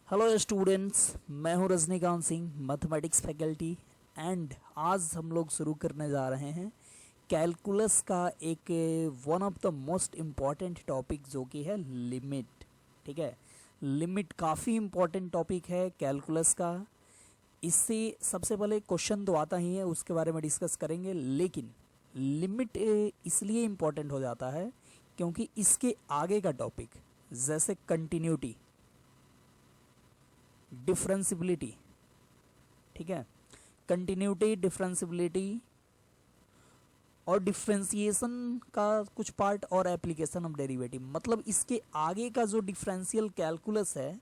Hello students, मैं हूं Rajinikanth Singh, mathematics faculty. And आज हम लोग शुरू करने जा रहे हैं कैलकुलस का एक one of the most important topic जो कि है लिमिट। ठीक है, लिमिट काफ़ी इम्पॉर्टेंट टॉपिक है कैलकुलस का। इससे सबसे पहले क्वेश्चन तो आता ही है, उसके बारे में डिस्कस करेंगे। लेकिन लिमिट इसलिए इम्पॉर्टेंट हो जाता है क्योंकि इसके आगे का टॉपिक जैसे कंटिन्यूटी, डिफरेंसिबिलिटी, ठीक है, कंटिन्यूटी, डिफरेंसिबिलिटी और डिफरेंशिएशन का कुछ पार्ट और एप्लीकेशन ऑफ डेरिवेटिव, मतलब इसके आगे का जो डिफरेंशियल कैलकुलस है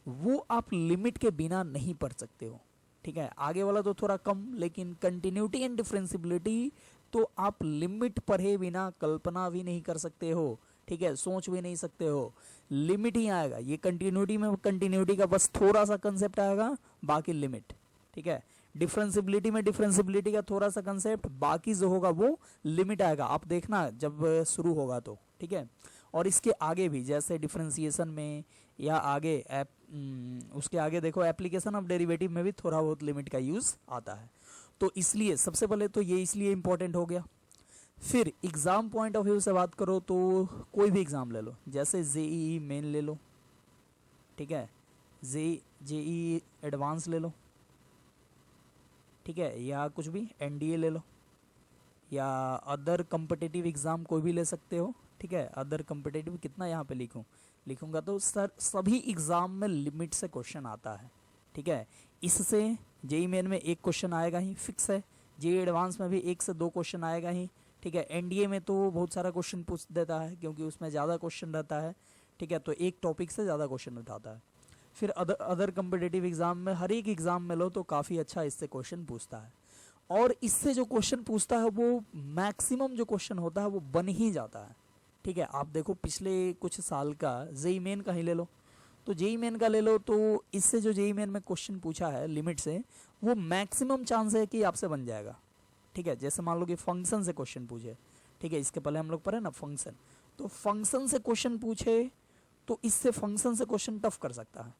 वो आप लिमिट के बिना नहीं पढ़ सकते हो। ठीक है, आगे वाला तो थोड़ा कम, लेकिन कंटिन्यूटी एंड डिफरेंसिबिलिटी तो आप लिमिट पढ़े बिना कल्पना भी नहीं कर सकते हो। ठीक है, सोच भी नहीं सकते हो, लिमिट ही आएगा। ये कंटिन्यूटी में कंटिन्यूटी का बस थोड़ा सा कंसेप्ट आएगा, बाकी लिमिट। ठीक है, डिफरेंसिबिलिटी में डिफरेंसिबिलिटी का थोड़ा सा कंसेप्ट, बाकी जो होगा वो लिमिट आएगा। आप देखना जब शुरू होगा तो। ठीक है, और इसके आगे भी जैसे डिफरेंशिएशन में या आगे उसके आगे देखो एप्लीकेशन ऑफ डेरिवेटिव में भी थोड़ा बहुत लिमिट का यूज आता है। तो इसलिए सबसे पहले तो ये इसलिए इंपॉर्टेंट हो गया। फिर एग्जाम पॉइंट ऑफ व्यू से बात करो तो कोई भी एग्जाम ले लो, जैसे जेईई मेन ले लो, ठीक है, जेईई एडवांस ले लो, ठीक है, या कुछ भी एनडीए ले लो, या अदर कम्पिटिटिव एग्ज़ाम कोई भी ले सकते हो। ठीक है, अदर कम्पिटिटिव कितना यहाँ पे लिखूंगा तो सर सभी एग्ज़ाम में लिमिट से क्वेश्चन आता है। ठीक है, इससे जेई मेन में एक क्वेश्चन आएगा ही, फिक्स है। जेई एडवांस में भी 1 से 2 क्वेश्चन आएगा ही। ठीक है, एनडीए में तो बहुत सारा क्वेश्चन पूछ देता है क्योंकि उसमें ज़्यादा क्वेश्चन रहता है। ठीक है, तो एक टॉपिक से ज़्यादा क्वेश्चन उठाता है। फिर अदर कम्पिटिटिव एग्ज़ाम में हर एक एग्ज़ाम में लो तो काफ़ी अच्छा इससे क्वेश्चन पूछता है। और इससे जो क्वेश्चन पूछता है वो मैक्सिमम जो क्वेश्चन होता है वो बन ही जाता है। ठीक है, आप देखो पिछले कुछ साल का जेई मेन का ही ले लो, तो जेई मेन का ले लो तो इससे जो जेई मेन में क्वेश्चन पूछा है लिमिट से, वो मैक्सिमम चांस है कि आपसे बन जाएगा। ठीक है, जैसे मान लो कि फंक्शन से क्वेश्चन पूछे। ठीक है, इसके पहले हम लोग पढ़े ना फंक्शन, तो फंक्शन से क्वेश्चन पूछे तो इससे फंक्शन से क्वेश्चन टफ कर सकता है।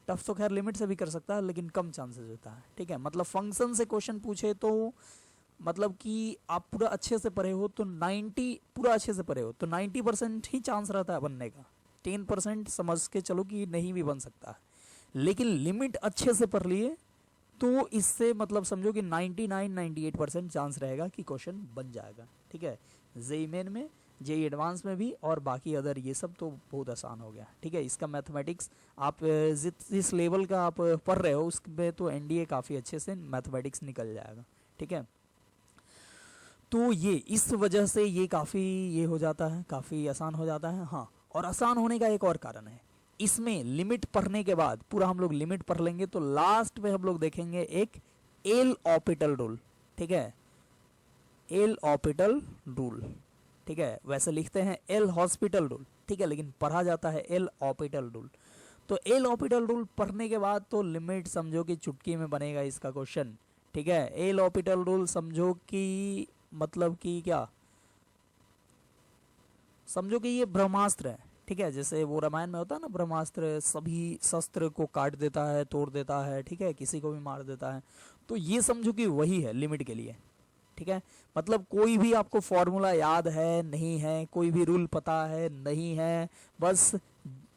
टफ तो खैर लिमिट से भी कर सकता है, लेकिन कम चांसेस होता है। ठीक है, मतलब फंक्शन से क्वेश्चन पूछे तो मतलब कि आप पूरा अच्छे से पढ़े हो तो 90% ही चांस रहता है बनने का। 10% समझ के चलो कि नहीं भी बन सकता है, लेकिन लिमिट अच्छे से पढ़ लिए तो इससे मतलब समझो कि 98% चांस रहेगा कि क्वेश्चन बन जाएगा। ठीक है, जेई मेन में, जेई एडवांस में भी, और बाकी अदर ये सब तो बहुत आसान हो गया। ठीक है, इसका मैथमेटिक्स आप जिस लेवल का आप पढ़ रहे हो उसमें तो एनडीए काफ़ी अच्छे से मैथमेटिक्स निकल जाएगा। ठीक है, तो ये इस वजह से ये काफ़ी ये हो जाता है, काफ़ी आसान हो जाता है। हाँ, और आसान होने का एक और कारण है, इसमें लिमिट पढ़ने के बाद पूरा हम लोग लिमिट पढ़ लेंगे तो लास्ट में हम लोग देखेंगे एक एल ऑपिटल रूल। ठीक है, एल ऑपिटल रूल। ठीक है, वैसे लिखते हैं एल हॉस्पिटल रूल। ठीक है, लेकिन पढ़ा जाता है एल ऑपिटल रूल। तो एल ऑपिटल रूल पढ़ने के बाद तो लिमिट समझो कि चुटकी में बनेगा इसका क्वेश्चन। ठीक है, एल ऑपिटल रूल समझो कि मतलब कि क्या, समझो कि ये ब्रह्मास्त्र है। ठीक है, जैसे वो रामायण में होता है ना, ब्रह्मास्त्र सभी शस्त्र को काट देता है, तोड़ देता है। ठीक है, किसी को भी मार देता है, तो ये समझो कि वही है लिमिट के लिए। ठीक है, मतलब कोई भी आपको फॉर्मूला याद है नहीं है, कोई भी रूल पता है नहीं है, बस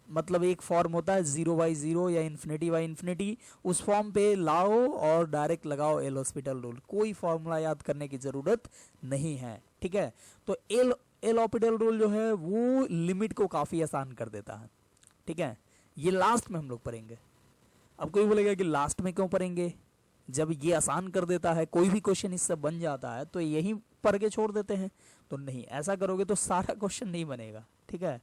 मतलब एक फॉर्म होता है 0/0 या इन्फिनिटी/इन्फिनिटी, उस फॉर्म पे लाओ और डायरेक्ट लगाओ एल हॉस्पिटल रूल। कोई फॉर्मूला याद करने की ज़रूरत नहीं है। ठीक है, तो एल हॉस्पिटल रूल जो है वो लिमिट को काफ़ी आसान कर देता है। ठीक है, ये लास्ट में हम लोग पढ़ेंगे। अब कोई बोलेगा कि लास्ट में क्यों पढ़ेंगे, जब ये आसान कर देता है, कोई भी क्वेश्चन इससे बन जाता है तो यही पढ़ के छोड़ देते हैं। तो नहीं, ऐसा करोगे तो सारा क्वेश्चन नहीं बनेगा। ठीक है,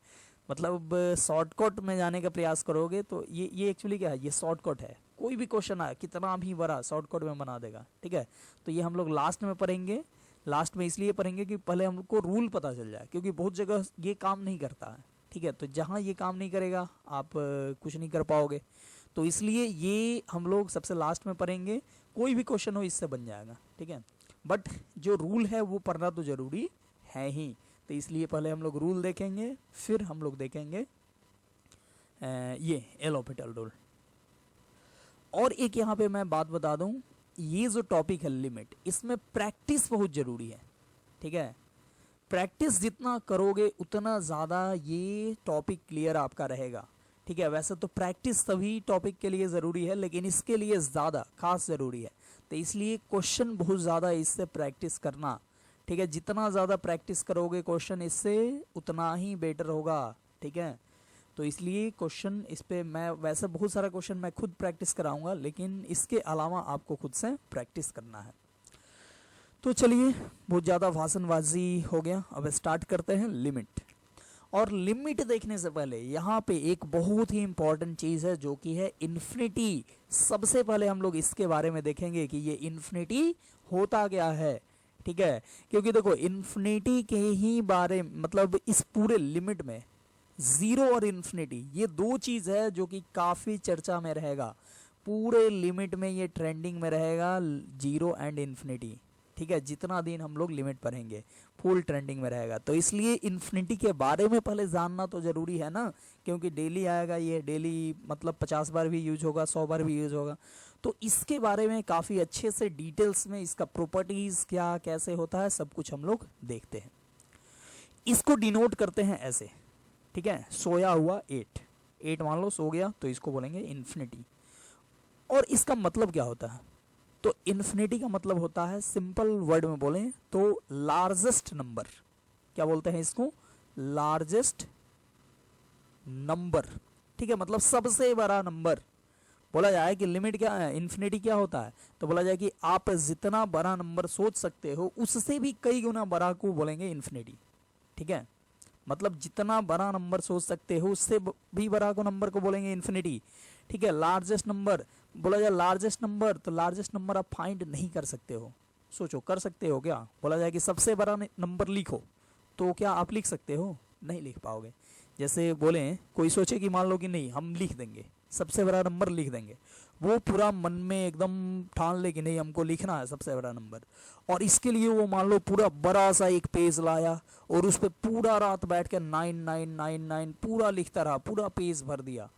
मतलब शॉर्टकट में जाने का प्रयास करोगे तो ये एक्चुअली क्या है, ये शॉर्टकट है। कोई भी क्वेश्चन आए कितना भी बड़ा, शॉर्टकट में बना देगा। ठीक है, तो ये हम लोग लास्ट में पढ़ेंगे। लास्ट में इसलिए पढ़ेंगे कि पहले हमको रूल पता चल जाए, क्योंकि बहुत जगह ये काम नहीं करता है। ठीक है, तो जहाँ ये काम नहीं करेगा आप कुछ नहीं कर पाओगे, तो इसलिए ये हम लोग सबसे लास्ट में पढ़ेंगे। कोई भी क्वेश्चन हो इससे बन जाएगा। ठीक है, बट जो रूल है वो पढ़ना तो ज़रूरी है ही, तो इसलिए पहले हम लोग रूल देखेंगे, फिर हम लोग देखेंगे ये एल हॉस्पिटल रूल। और एक यहाँ पे मैं बात बता दूं, ये जो टॉपिक है लिमिट, इसमें प्रैक्टिस बहुत जरूरी है, ठीक है। प्रैक्टिस जितना करोगे उतना ज़्यादा ये टॉपिक क्लियर आपका रहेगा, ठीक है। वैसे तो प्रैक्टिस सभी टॉपिक के लिए ज़रूरी है, लेकिन इसके लिए ज़्यादा खास ज़रूरी है। तो इसलिए क्वेश्चन बहुत ज़्यादा इससे प्रैक्टिस करना, ठीक है। जितना ज़्यादा प्रैक्टिस करोगे क्वेश्चन, इससे उतना ही बेटर होगा, ठीक है। तो इसलिए क्वेश्चन इस पे मैं वैसे बहुत सारा क्वेश्चन मैं खुद प्रैक्टिस कराऊंगा, लेकिन इसके अलावा आपको खुद से प्रैक्टिस करना है। तो चलिए, बहुत ज़्यादा भाषणबाजी हो गया, अब स्टार्ट करते हैं लिमिट। और लिमिट देखने से पहले यहाँ पे एक बहुत ही इंपॉर्टेंट चीज़ है, जो कि है इन्फिनिटी। सबसे पहले हम लोग इसके बारे में देखेंगे कि ये इन्फिनिटी होता क्या है, ठीक है। क्योंकि देखो, इन्फिनिटी के ही बारे मतलब इस पूरे लिमिट में जीरो और इन्फिनिटी, ये दो चीज़ है जो कि काफ़ी चर्चा में रहेगा। पूरे लिमिट में ये ट्रेंडिंग में रहेगा, जीरो एंड इन्फिनिटी, ठीक है। जितना दिन हम लोग लिमिट पढ़ेंगे फुल ट्रेंडिंग में रहेगा। तो इसलिए इन्फिनिटी के बारे में पहले जानना तो ज़रूरी है ना, क्योंकि डेली आएगा ये, डेली मतलब 50 बार भी यूज होगा, 100 बार भी यूज होगा। तो इसके बारे में काफ़ी अच्छे से डिटेल्स में इसका प्रॉपर्टीज़ क्या कैसे होता है सब कुछ हम लोग देखते हैं। इसको डिनोट करते हैं ऐसे, ठीक है। सोया हुआ 8 मान लो सो गया, तो इसको बोलेंगे इन्फिनिटी। और इसका मतलब क्या होता है? तो इन्फिनिटी का मतलब होता है, सिंपल वर्ड में बोलें तो लार्जेस्ट नंबर। क्या बोलते हैं इसको? लार्जेस्ट नंबर, ठीक है। मतलब सबसे बड़ा नंबर। बोला जाए कि लिमिट क्या है, इन्फिनिटी क्या होता है, तो बोला जाए कि आप जितना बड़ा नंबर सोच सकते हो उससे भी कई गुना बड़ा को बोलेंगे इन्फिनिटी, ठीक है। मतलब जितना बड़ा नंबर सोच सकते हो उससे भी बड़ा को नंबर को बोलेंगे इन्फिनिटी, ठीक है। लार्जेस्ट नंबर, बोला जाए लार्जेस्ट नंबर, तो लार्जेस्ट नंबर आप फाइंड नहीं कर सकते हो। सोचो, कर सकते हो क्या? बोला जाए कि सबसे बड़ा नंबर लिखो, तो क्या आप लिख सकते हो? नहीं लिख पाओगे। जैसे बोले कोई सोचे कि मान लो कि नहीं हम लिख देंगे, सबसे बड़ा नंबर लिख देंगे, वो पूरा मन में एकदम ठान ले कि नहीं हमको लिखना है सबसे बड़ा नंबर, और इसके लिए वो मान लो पूरा बड़ा सा एक पेज लाया और उस पर पूरा रात बैठ कर 9999 पूरा लिखता रहा, पूरा पेज भर दिया।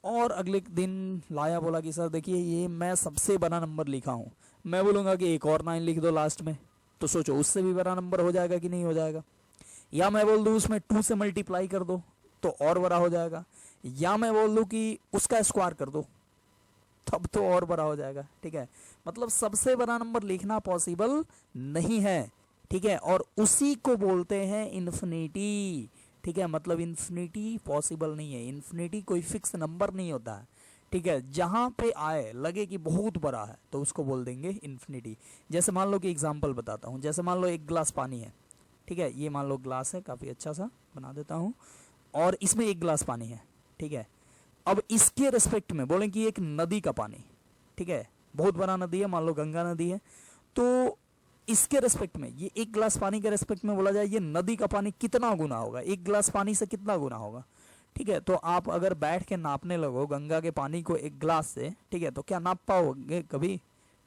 और अगले दिन लाया, बोला कि सर देखिए ये मैं सबसे बड़ा नंबर लिखा हूँ। मैं बोलूँगा कि एक और 9 लिख दो लास्ट में, तो सोचो उससे भी बड़ा नंबर हो जाएगा कि नहीं हो जाएगा। या मैं बोल दूँ उसमें 2 से मल्टीप्लाई कर दो तो और बड़ा हो जाएगा, या मैं बोल दूँ कि उसका स्क्वायर कर दो तब तो और बड़ा हो जाएगा, ठीक है। मतलब सबसे बड़ा नंबर लिखना पॉसिबल नहीं है, ठीक है। और उसी को बोलते हैं इन्फिनिटी, ठीक है। मतलब इन्फिनिटी पॉसिबल नहीं है, इन्फिनिटी कोई फिक्स नंबर नहीं होता है, ठीक है। जहाँ पे आए लगे कि बहुत बड़ा है तो उसको बोल देंगे इन्फिनिटी। जैसे मान लो कि एग्जांपल बताता हूँ, जैसे मान लो एक गिलास पानी है, ठीक है। ये मान लो ग्लास है, काफ़ी अच्छा सा बना देता हूँ, और इसमें एक गिलास पानी है, ठीक है। अब इसके रिस्पेक्ट में बोलें कि एक नदी का पानी, ठीक है, बहुत बड़ा नदी है, मान लो गंगा नदी है, तो इसके रिस्पेक्ट में ये एक गिलास पानी के रिस्पेक्ट में बोला जाए ये नदी का पानी कितना गुना होगा, एक गिलास पानी से कितना गुना होगा, ठीक है। तो आप अगर बैठ के नापने लगो गंगा के पानी को एक गिलास से, ठीक है, तो क्या नाप पाओगे कभी?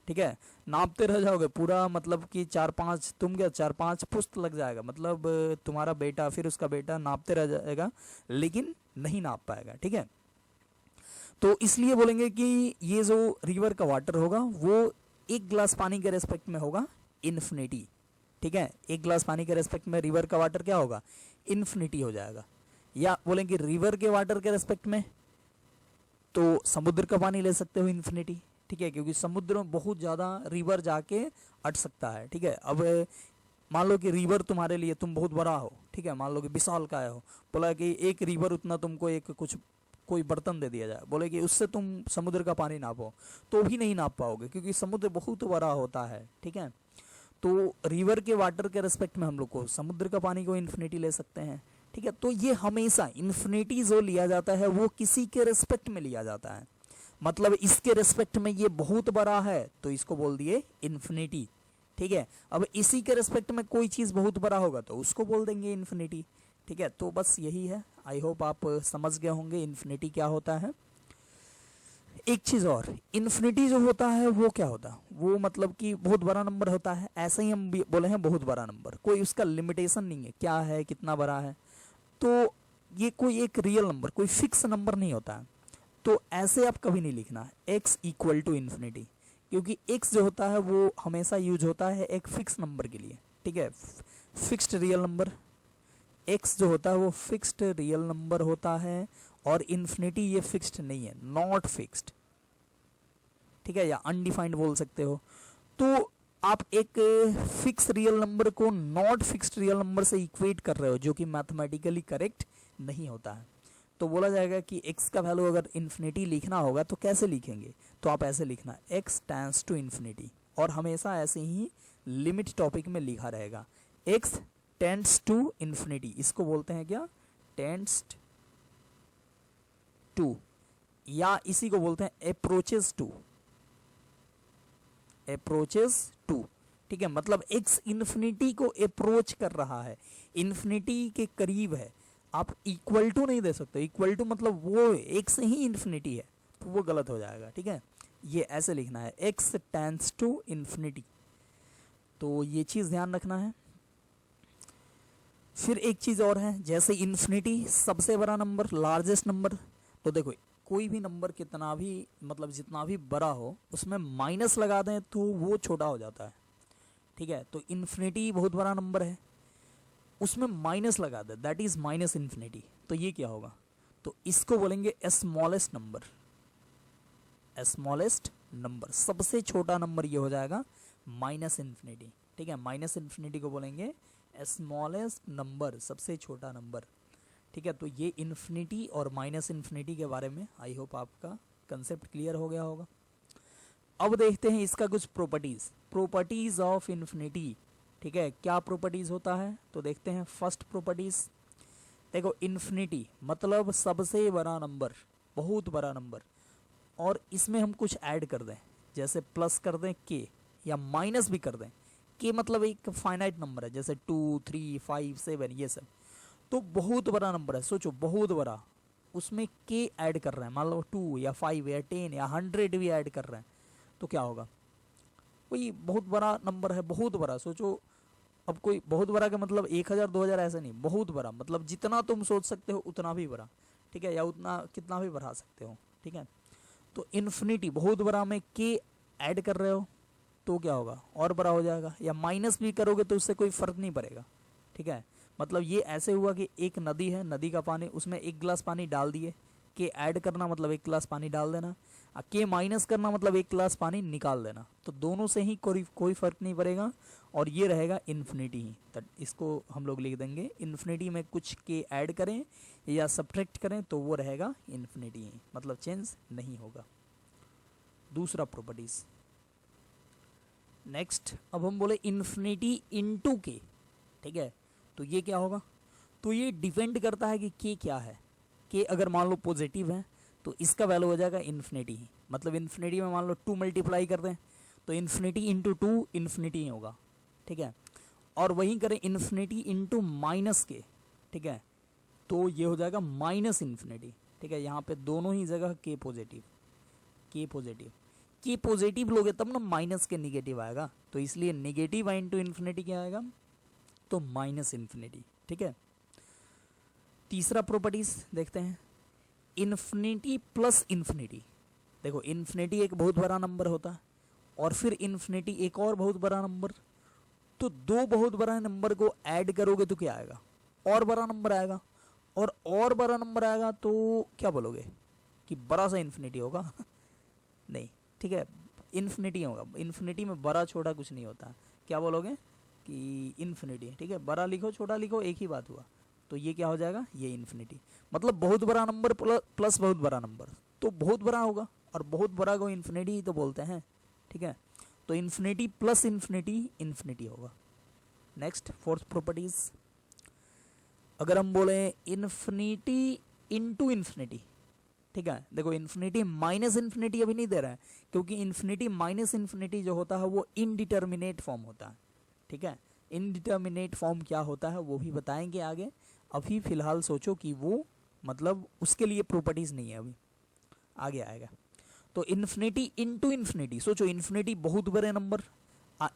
ठीक है, नापते रह जाओगे पूरा, मतलब कि 4-5 तुम क्या 4-5 पुस्त लग जाएगा, मतलब तुम्हारा बेटा फिर उसका बेटा नापते रह जाएगा लेकिन नहीं नाप पाएगा, ठीक है। तो इसलिए बोलेंगे कि ये जो रिवर का वाटर होगा वो एक गिलास पानी के रेस्पेक्ट में होगा इन्फिनिटी, ठीक है। एक गिलास पानी के रेस्पेक्ट में रिवर का वाटर क्या होगा? इन्फिनिटी हो जाएगा। या बोलेंगे रिवर के वाटर के रेस्पेक्ट में तो समुद्र का पानी ले सकते हो इन्फिनिटी, ठीक है, क्योंकि समुद्र में बहुत ज़्यादा रिवर जाके अट सकता है, ठीक है। अब मान लो कि रिवर तुम्हारे लिए तुम बहुत बड़ा हो, ठीक है, मान लो कि विशाल का हो, बोला कि एक रिवर उतना तुमको एक कुछ कोई बर्तन दे दिया जाए, बोले कि उससे तुम समुद्र का पानी नापो, तो भी नहीं नाप पाओगे क्योंकि समुद्र बहुत बड़ा होता है, ठीक है। तो रिवर के वाटर के रिस्पेक्ट में हम लोग को समुद्र का पानी को इन्फिनिटी ले सकते हैं, ठीक है। तो ये हमेशा इन्फिनिटी जो लिया जाता है वो किसी के रिस्पेक्ट में लिया जाता है, मतलब इसके रिस्पेक्ट में ये बहुत बड़ा है तो इसको बोल दिए इन्फिनिटी, ठीक है। अब इसी के रिस्पेक्ट में कोई चीज़ बहुत बड़ा होगा तो उसको बोल देंगे इन्फिनिटी, ठीक है। तो बस यही है, आई होप आप समझ गए होंगे इन्फिनिटी क्या होता है। एक चीज़ और, इन्फिनिटी जो होता है वो क्या होता है, वो मतलब कि बहुत बड़ा नंबर होता है, ऐसे ही हम बोले हैं बहुत बड़ा नंबर, कोई उसका लिमिटेशन नहीं है क्या है कितना बड़ा है, तो ये कोई एक रियल नंबर कोई फिक्स नंबर नहीं होता है। तो ऐसे आप कभी नहीं लिखना x इक्वल टू इन्फिनिटी, क्योंकि x जो होता है वो हमेशा यूज होता है एक फिक्स नंबर के लिए, ठीक है, फिक्स्ड रियल नंबर। x जो होता है वो फिक्स्ड रियल नंबर होता है, और इन्फिनिटी ये फिक्स्ड नहीं है, नॉट फिक्स्ड, ठीक है, या अनडिफाइंड बोल सकते हो। तो आप एक फिक्स रियल नंबर को नॉट फिक्स्ड रियल नंबर से इक्वेट कर रहे हो, जो कि मैथमेटिकली करेक्ट नहीं होता है। तो बोला जाएगा कि x का वैल्यू अगर इन्फिनिटी लिखना होगा तो कैसे लिखेंगे, तो आप ऐसे लिखना x टेंड्स टू इन्फिनिटी, और हमेशा ऐसे ही लिमिट टॉपिक में लिखा रहेगा x टेंड्स टू इन्फिनिटी। इसको बोलते हैं क्या, टेंड्स टू, या इसी को बोलते हैं अप्रोचेस टू, अप्रोचेस टू, ठीक है। मतलब x इन्फिनिटी को अप्रोच कर रहा है, इन्फिनिटी के करीब है। आप इक्वल टू नहीं दे सकते, इक्वल टू मतलब वो x ही इन्फिनिटी है, तो वो गलत हो जाएगा, ठीक है। ये ऐसे लिखना है x टेंड्स टू इन्फिनिटी, तो ये चीज़ ध्यान रखना है। फिर एक चीज़ और है, जैसे इन्फिनिटी सबसे बड़ा नंबर, लार्जेस्ट नंबर, तो देखो कोई भी नंबर कितना भी मतलब जितना भी बड़ा हो उसमें माइनस लगा दें तो वो छोटा हो जाता है, ठीक है। तो इन्फिनिटी बहुत बड़ा नंबर है, उसमें माइनस लगा दे, दैट इज माइनस इन्फिनिटी, तो ये क्या होगा, तो इसको बोलेंगे स्मॉलेस्ट नंबर, स्मॉलेस्ट नंबर, सबसे छोटा नंबर ये हो जाएगा माइनस इन्फिनिटी, ठीक है। माइनस इन्फिनिटी को बोलेंगे स्मॉलेस्ट नंबर, सबसे छोटा नंबर, ठीक है। तो ये इन्फिनिटी और माइनस इन्फिनिटी के बारे में आई होप आपका कंसेप्ट क्लियर हो गया होगा। अब देखते हैं इसका कुछ प्रॉपर्टीज ऑफ इन्फिनिटी, ठीक है, क्या प्रॉपर्टीज होता है, तो देखते हैं। फर्स्ट प्रॉपर्टीज, देखो इन्फिनिटी मतलब सबसे बड़ा नंबर, बहुत बड़ा नंबर, और इसमें हम कुछ ऐड कर दें, जैसे प्लस कर दें k, या माइनस भी कर दें k, मतलब एक फाइनाइट नंबर है, जैसे 2, 3, 5, 7 ये सब, तो बहुत बड़ा नंबर है, सोचो बहुत बड़ा, उसमें k ऐड कर रहे हैं, मान लो 2 या 5 या 10 या 100 भी ऐड कर रहे हैं, तो क्या होगा, कोई बहुत बड़ा नंबर है, बहुत बड़ा, सोचो। अब कोई बहुत बड़ा का मतलब 1000 2000 ऐसा नहीं, बहुत बड़ा मतलब जितना तुम सोच सकते हो उतना भी बड़ा, ठीक है, या उतना कितना भी बढ़ा सकते हो, ठीक है। तो इन्फिनिटी बहुत बड़ा में k ऐड कर रहे हो तो क्या होगा, और बड़ा हो जाएगा, या माइनस भी करोगे तो उससे कोई फर्क नहीं पड़ेगा, ठीक है। मतलब ये ऐसे हुआ कि एक नदी है, नदी का पानी, उसमें 1 गिलास पानी डाल दिए, के ऐड करना मतलब 1 गिलास पानी डाल देना, के माइनस करना मतलब 1 गिलास पानी निकाल देना, तो दोनों से ही कोई फर्क नहीं पड़ेगा, और ये रहेगा इन्फिनिटी ही। तो इसको हम लोग लिख देंगे, इन्फिनिटी में कुछ के ऐड करें या सब्ट्रैक्ट करें तो वो रहेगा इन्फिनिटी ही, मतलब चेंज नहीं होगा। दूसरा प्रॉपर्टीज, नेक्स्ट अब हम बोले इन्फिनिटी इनटू के, ठीक है, तो ये क्या होगा, तो ये डिपेंड करता है कि के क्या है। के अगर मान लो पॉजिटिव है तो इसका वैल्यू हो जाएगा इन्फिनिटी ही, मतलब इन्फिनिटी में मान लो 2 मल्टीप्लाई कर दें तो इन्फिनिटी इंटू 2 इन्फिनिटी ही होगा, ठीक है। और वहीं करें इन्फिनिटी इंटू माइनस के, ठीक है, तो ये हो जाएगा माइनस इन्फिनिटी, ठीक है। यहाँ पे दोनों ही जगह के पॉजिटिव, के पॉजिटिव लोगे तब ना माइनस के निगेटिव आएगा, तो इसलिए निगेटिव इंटू इन्फिनिटी क्या आएगा, तो माइनस इन्फिनिटी, ठीक है। तीसरा प्रॉपर्टीज देखते हैं, इन्फिनिटी प्लस इन्फिनिटी, देखो इन्फिनिटी एक बहुत बड़ा नंबर होता है, और फिर इन्फिनिटी एक और बहुत बड़ा नंबर, तो दो बहुत बड़ा नंबर को ऐड करोगे तो क्या आएगा, और बड़ा नंबर आएगा, और बड़ा नंबर आएगा तो क्या बोलोगे कि बड़ा सा इन्फिनिटी होगा नहीं, ठीक है, इन्फिनिटी होगा, इन्फिनिटी में बड़ा छोटा कुछ नहीं होता, क्या बोलोगे कि इन्फिनिटी, ठीक है, बड़ा लिखो छोटा लिखो एक ही बात हुआ, तो ये क्या हो जाएगा, ये इन्फिनिटी, मतलब बहुत बड़ा नंबर प्लस बहुत बड़ा नंबर, तो बहुत बड़ा होगा, और बहुत बड़ा को इन्फिनिटी ही तो बोलते हैं, ठीक है। तो इन्फिनिटी प्लस इन्फिनिटी इन्फिनिटी होगा। नेक्स्ट फोर्थ प्रॉपर्टीज, अगर हम बोले इन्फिनिटी इंटू इन्फिनिटी, ठीक है, देखो इन्फिनिटी माइनस इन्फिनिटी अभी नहीं दे रहा है, क्योंकि इन्फिनिटी माइनस इन्फिनिटी जो होता है वो इनडिटर्मिनेट फॉर्म होता है, ठीक है। इनडिटर्मिनेट फॉर्म क्या होता है वो भी बताएंगे आगे, अभी फिलहाल सोचो कि वो मतलब उसके लिए प्रॉपर्टीज नहीं है, अभी आगे आएगा। तो इन्फिनिटी इंटू इन्फिनिटी, सोचो इन्फिनिटी बहुत बड़े नंबर,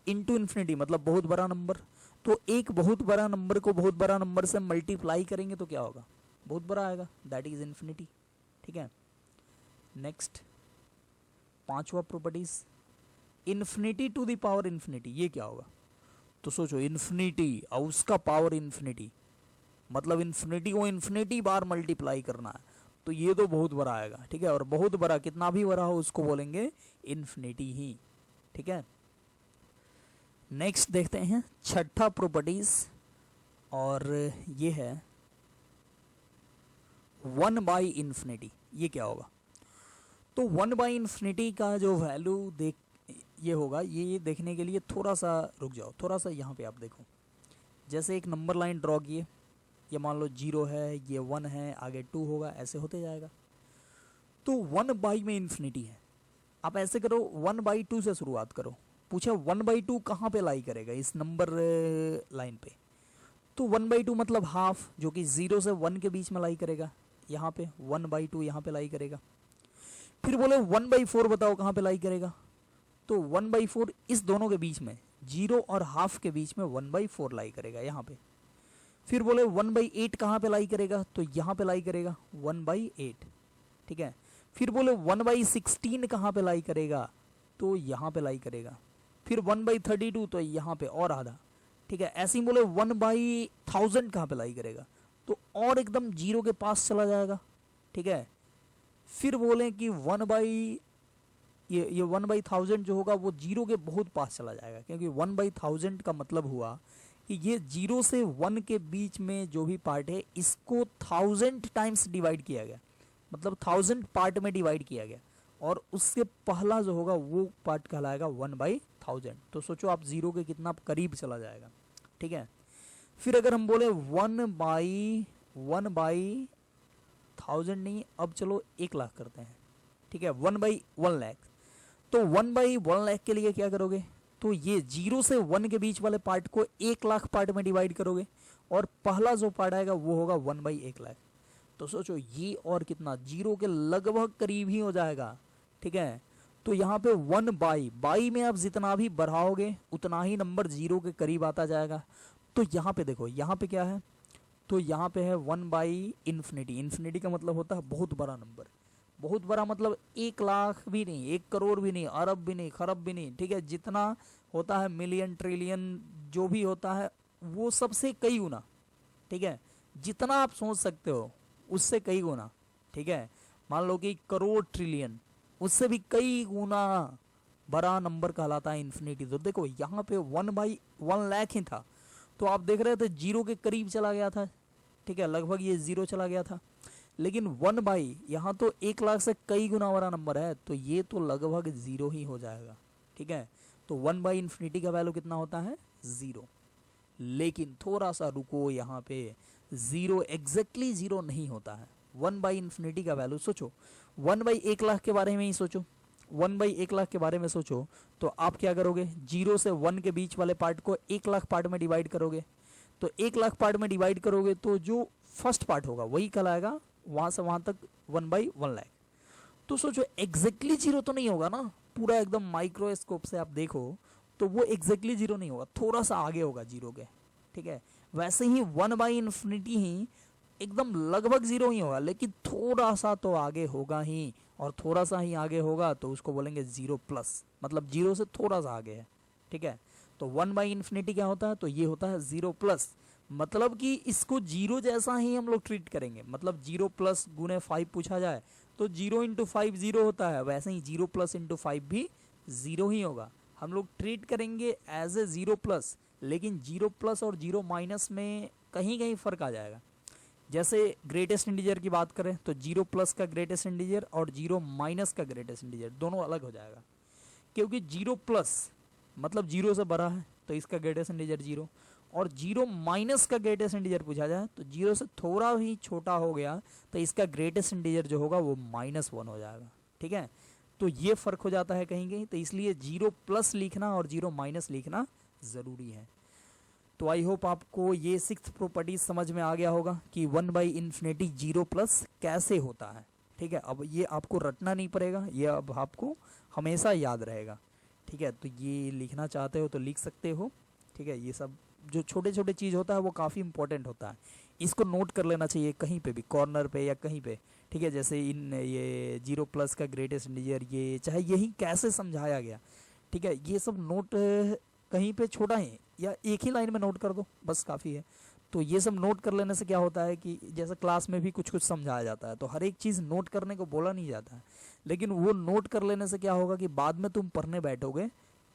इंटू इन्फिनिटी मतलब बहुत बड़ा नंबर, तो एक बहुत बड़ा नंबर को बहुत बड़ा नंबर से मल्टीप्लाई करेंगे तो क्या होगा, बहुत बड़ा आएगा, दैट इज इन्फिनिटी, ठीक है। नेक्स्ट पांचवा properties, infinity to the power infinity, ये क्या होगा? तो सोचो इन्फिनिटी और उसका पावर इन्फिनिटी, मतलब इन्फिनिटी को इन्फिनिटी बार मल्टीप्लाई करना है, तो ये तो बहुत बड़ा आएगा, ठीक है। और बहुत बड़ा कितना भी बड़ा हो उसको बोलेंगे इन्फिनिटी ही, ठीक है। नेक्स्ट देखते हैं छठा प्रॉपर्टीज, और ये है 1/इन्फिनिटी, ये क्या होगा? तो 1/इन्फिनिटी का जो वैल्यू देख ये होगा, ये देखने के लिए थोड़ा सा रुक जाओ, थोड़ा सा यहाँ पे आप देखो। जैसे एक नंबर लाइन ड्रॉ किए, ये मान लो 0 है, ये 1 है, आगे 2 होगा, ऐसे होते जाएगा। तो 1/, में इन्फिनिटी है, आप ऐसे करो 1/2 से शुरुआत करो। पूछे 1/2 कहाँ पे लाई करेगा? इस नंबर लाइन पे। तो 1/2 मतलब हाफ, जो कि 0 से 1 के बीच में लाई करेगा, यहाँ पे 1/2 यहाँ पे लाई करेगा। फिर बोले 1/4 बताओ कहाँ पे लाई करेगा? तो 1/4 इस दोनों के बीच में, 0 और हाफ के बीच में 1/4 लाई करेगा यहाँ पे। फिर बोले 1/8 कहाँ पे लाई करेगा? तो यहाँ पे लाई करेगा 1/8, ठीक है। फिर बोले 1/16 कहाँ पे लाई करेगा? तो यहाँ पे लाई करेगा। फिर 1/32 तो यहाँ पे और आधा, ठीक है। ऐसे ही बोले 1/1000 कहाँ पे लाई करेगा? तो और एकदम 0 के पास चला जाएगा, ठीक है। फिर बोले कि 1/1000 जो होगा वो 0 के बहुत पास चला जाएगा, क्योंकि 1/1000 का मतलब हुआ कि ये 0 से 1 के बीच में जो भी पार्ट है इसको 1000 टाइम्स डिवाइड किया गया, मतलब 1000 पार्ट में डिवाइड किया गया, और उससे पहला जो होगा वो पार्ट कहलाएगा 1/1000। तो सोचो आप 0 के कितना करीब चला जाएगा, ठीक है। फिर अगर हम बोले 1/1000 नहीं, अब चलो 1 लाख करते हैं, ठीक है, 1/1 लाख। तो 1/1 लाख के लिए क्या करोगे? तो ये 0 से 1 के बीच वाले पार्ट को 1 लाख पार्ट में डिवाइड करोगे, और पहला जो पार्ट आएगा वो होगा 1/1 लाख। तो सोचो ये और कितना 0 के लगभग करीब ही हो जाएगा, ठीक है। तो यहाँ पे 1/, में आप जितना भी बढ़ाओगे उतना ही नंबर 0 के करीब आता जाएगा। तो यहाँ पे देखो, यहाँ पे क्या है? तो यहाँ पे है 1/इन्फिनिटी। इन्फिनिटी का मतलब होता है बहुत बड़ा नंबर। बहुत बड़ा मतलब 1 लाख भी नहीं, 1 करोड़ भी नहीं, अरब भी नहीं, खरब भी नहीं, ठीक है। जितना होता है मिलियन, ट्रिलियन, जो भी होता है वो सबसे कई गुना, ठीक है। जितना आप सोच सकते हो उससे कई गुना, ठीक है। मान लो कि करोड़, ट्रिलियन, उससे भी कई गुना बड़ा नंबर कहलाता है इन्फिनिटी। तो देखो यहाँ पे 1/1 लाख ही था, तो आप देख रहे थे 0 के करीब चला गया था, ठीक है, लगभग ये 0 चला गया था। लेकिन 1/, यहाँ तो 1 लाख से कई गुना बड़ा नंबर है, तो ये तो लगभग 0 ही हो जाएगा, ठीक है। तो 1/इन्फिनिटी का वैल्यू कितना होता है? 0। लेकिन थोड़ा सा रुको, यहाँ पे 0 एग्जैक्टली 0 नहीं होता है। 1/इन्फिनिटी का वैल्यू सोचो, 1/1 लाख के बारे में ही सोचो, 1/1 लाख के बारे में सोचो, तो आप क्या करोगे? 0 से 1 के बीच वाले पार्ट को 1 लाख पार्ट में डिवाइड करोगे। तो 1 लाख पार्ट में डिवाइड करोगे तो जो फर्स्ट पार्ट होगा वही कहलाएगा, वहां से वहां तक 1/1 लाख। तो सोचो एग्जैक्टली 0 तो नहीं होगा ना, पूरा एकदम माइक्रोस्कोप से आप देखो तो वो एग्जैक्टली 0 नहीं होगा, थोड़ा सा आगे होगा 0 के, ठीक है। वैसे ही 1/इन्फिनिटी ही एकदम लगभग 0 ही होगा, लेकिन थोड़ा सा तो आगे होगा ही, और थोड़ा सा ही आगे होगा तो उसको बोलेंगे 0+, मतलब 0 से थोड़ा सा आगे है, ठीक है। तो 1/इन्फिनिटी क्या होता है? तो ये होता है 0+, मतलब कि इसको 0 जैसा ही हम लोग ट्रीट करेंगे। मतलब 0+ गुने 5 पूछा जाए तो 0 × 5 0 होता है, वैसे ही 0+ × 5 भी 0 ही होगा। हम लोग ट्रीट करेंगे एज ए 0+, लेकिन 0+ और 0- में कहीं कहीं फ़र्क आ जाएगा। जैसे ग्रेटेस्ट इंटीजर की बात करें तो 0+ का ग्रेटेस्ट इंटीजर और 0- का ग्रेटेस्ट इंटीजर दोनों अलग हो जाएगा, क्योंकि 0+ मतलब 0 से बड़ा है तो इसका ग्रेटेस्ट इंटीजर 0, और 0- का ग्रेटेस्ट इंटीजर पूछा जाए तो 0 से थोड़ा ही छोटा हो गया तो इसका ग्रेटेस्ट इंटीजर जो होगा वो -1 हो जाएगा, ठीक है। तो ये फ़र्क हो जाता है कहीं कहीं, तो इसलिए 0+ लिखना और 0- लिखना ज़रूरी है। तो आई होप आपको ये 6th प्रॉपर्टी समझ में आ गया होगा कि 1/इन्फिनिटी 0+ कैसे होता है, ठीक है। अब ये आपको रटना नहीं पड़ेगा, ये अब आपको हमेशा याद रहेगा, ठीक है। तो ये लिखना चाहते हो तो लिख सकते हो, ठीक है। ये सब जो छोटे छोटे चीज़ होता है वो काफ़ी इंपॉर्टेंट होता है, इसको नोट कर लेना चाहिए कहीं पे भी, कॉर्नर पे या कहीं पे, ठीक है, जैसे इन ये 0 प्लस का ग्रेटेस्ट इंटीजर, ये चाहे यही कैसे समझाया गया, ठीक है, ये सब नोट कहीं पे छोड़ा है या एक ही लाइन में नोट कर दो बस काफ़ी है। तो ये सब नोट कर लेने से क्या होता है कि जैसे क्लास में भी कुछ कुछ समझाया जाता है, तो हर एक चीज़ नोट करने को बोला नहीं जाता है, लेकिन वो नोट कर लेने से क्या होगा कि बाद में तुम पढ़ने बैठोगे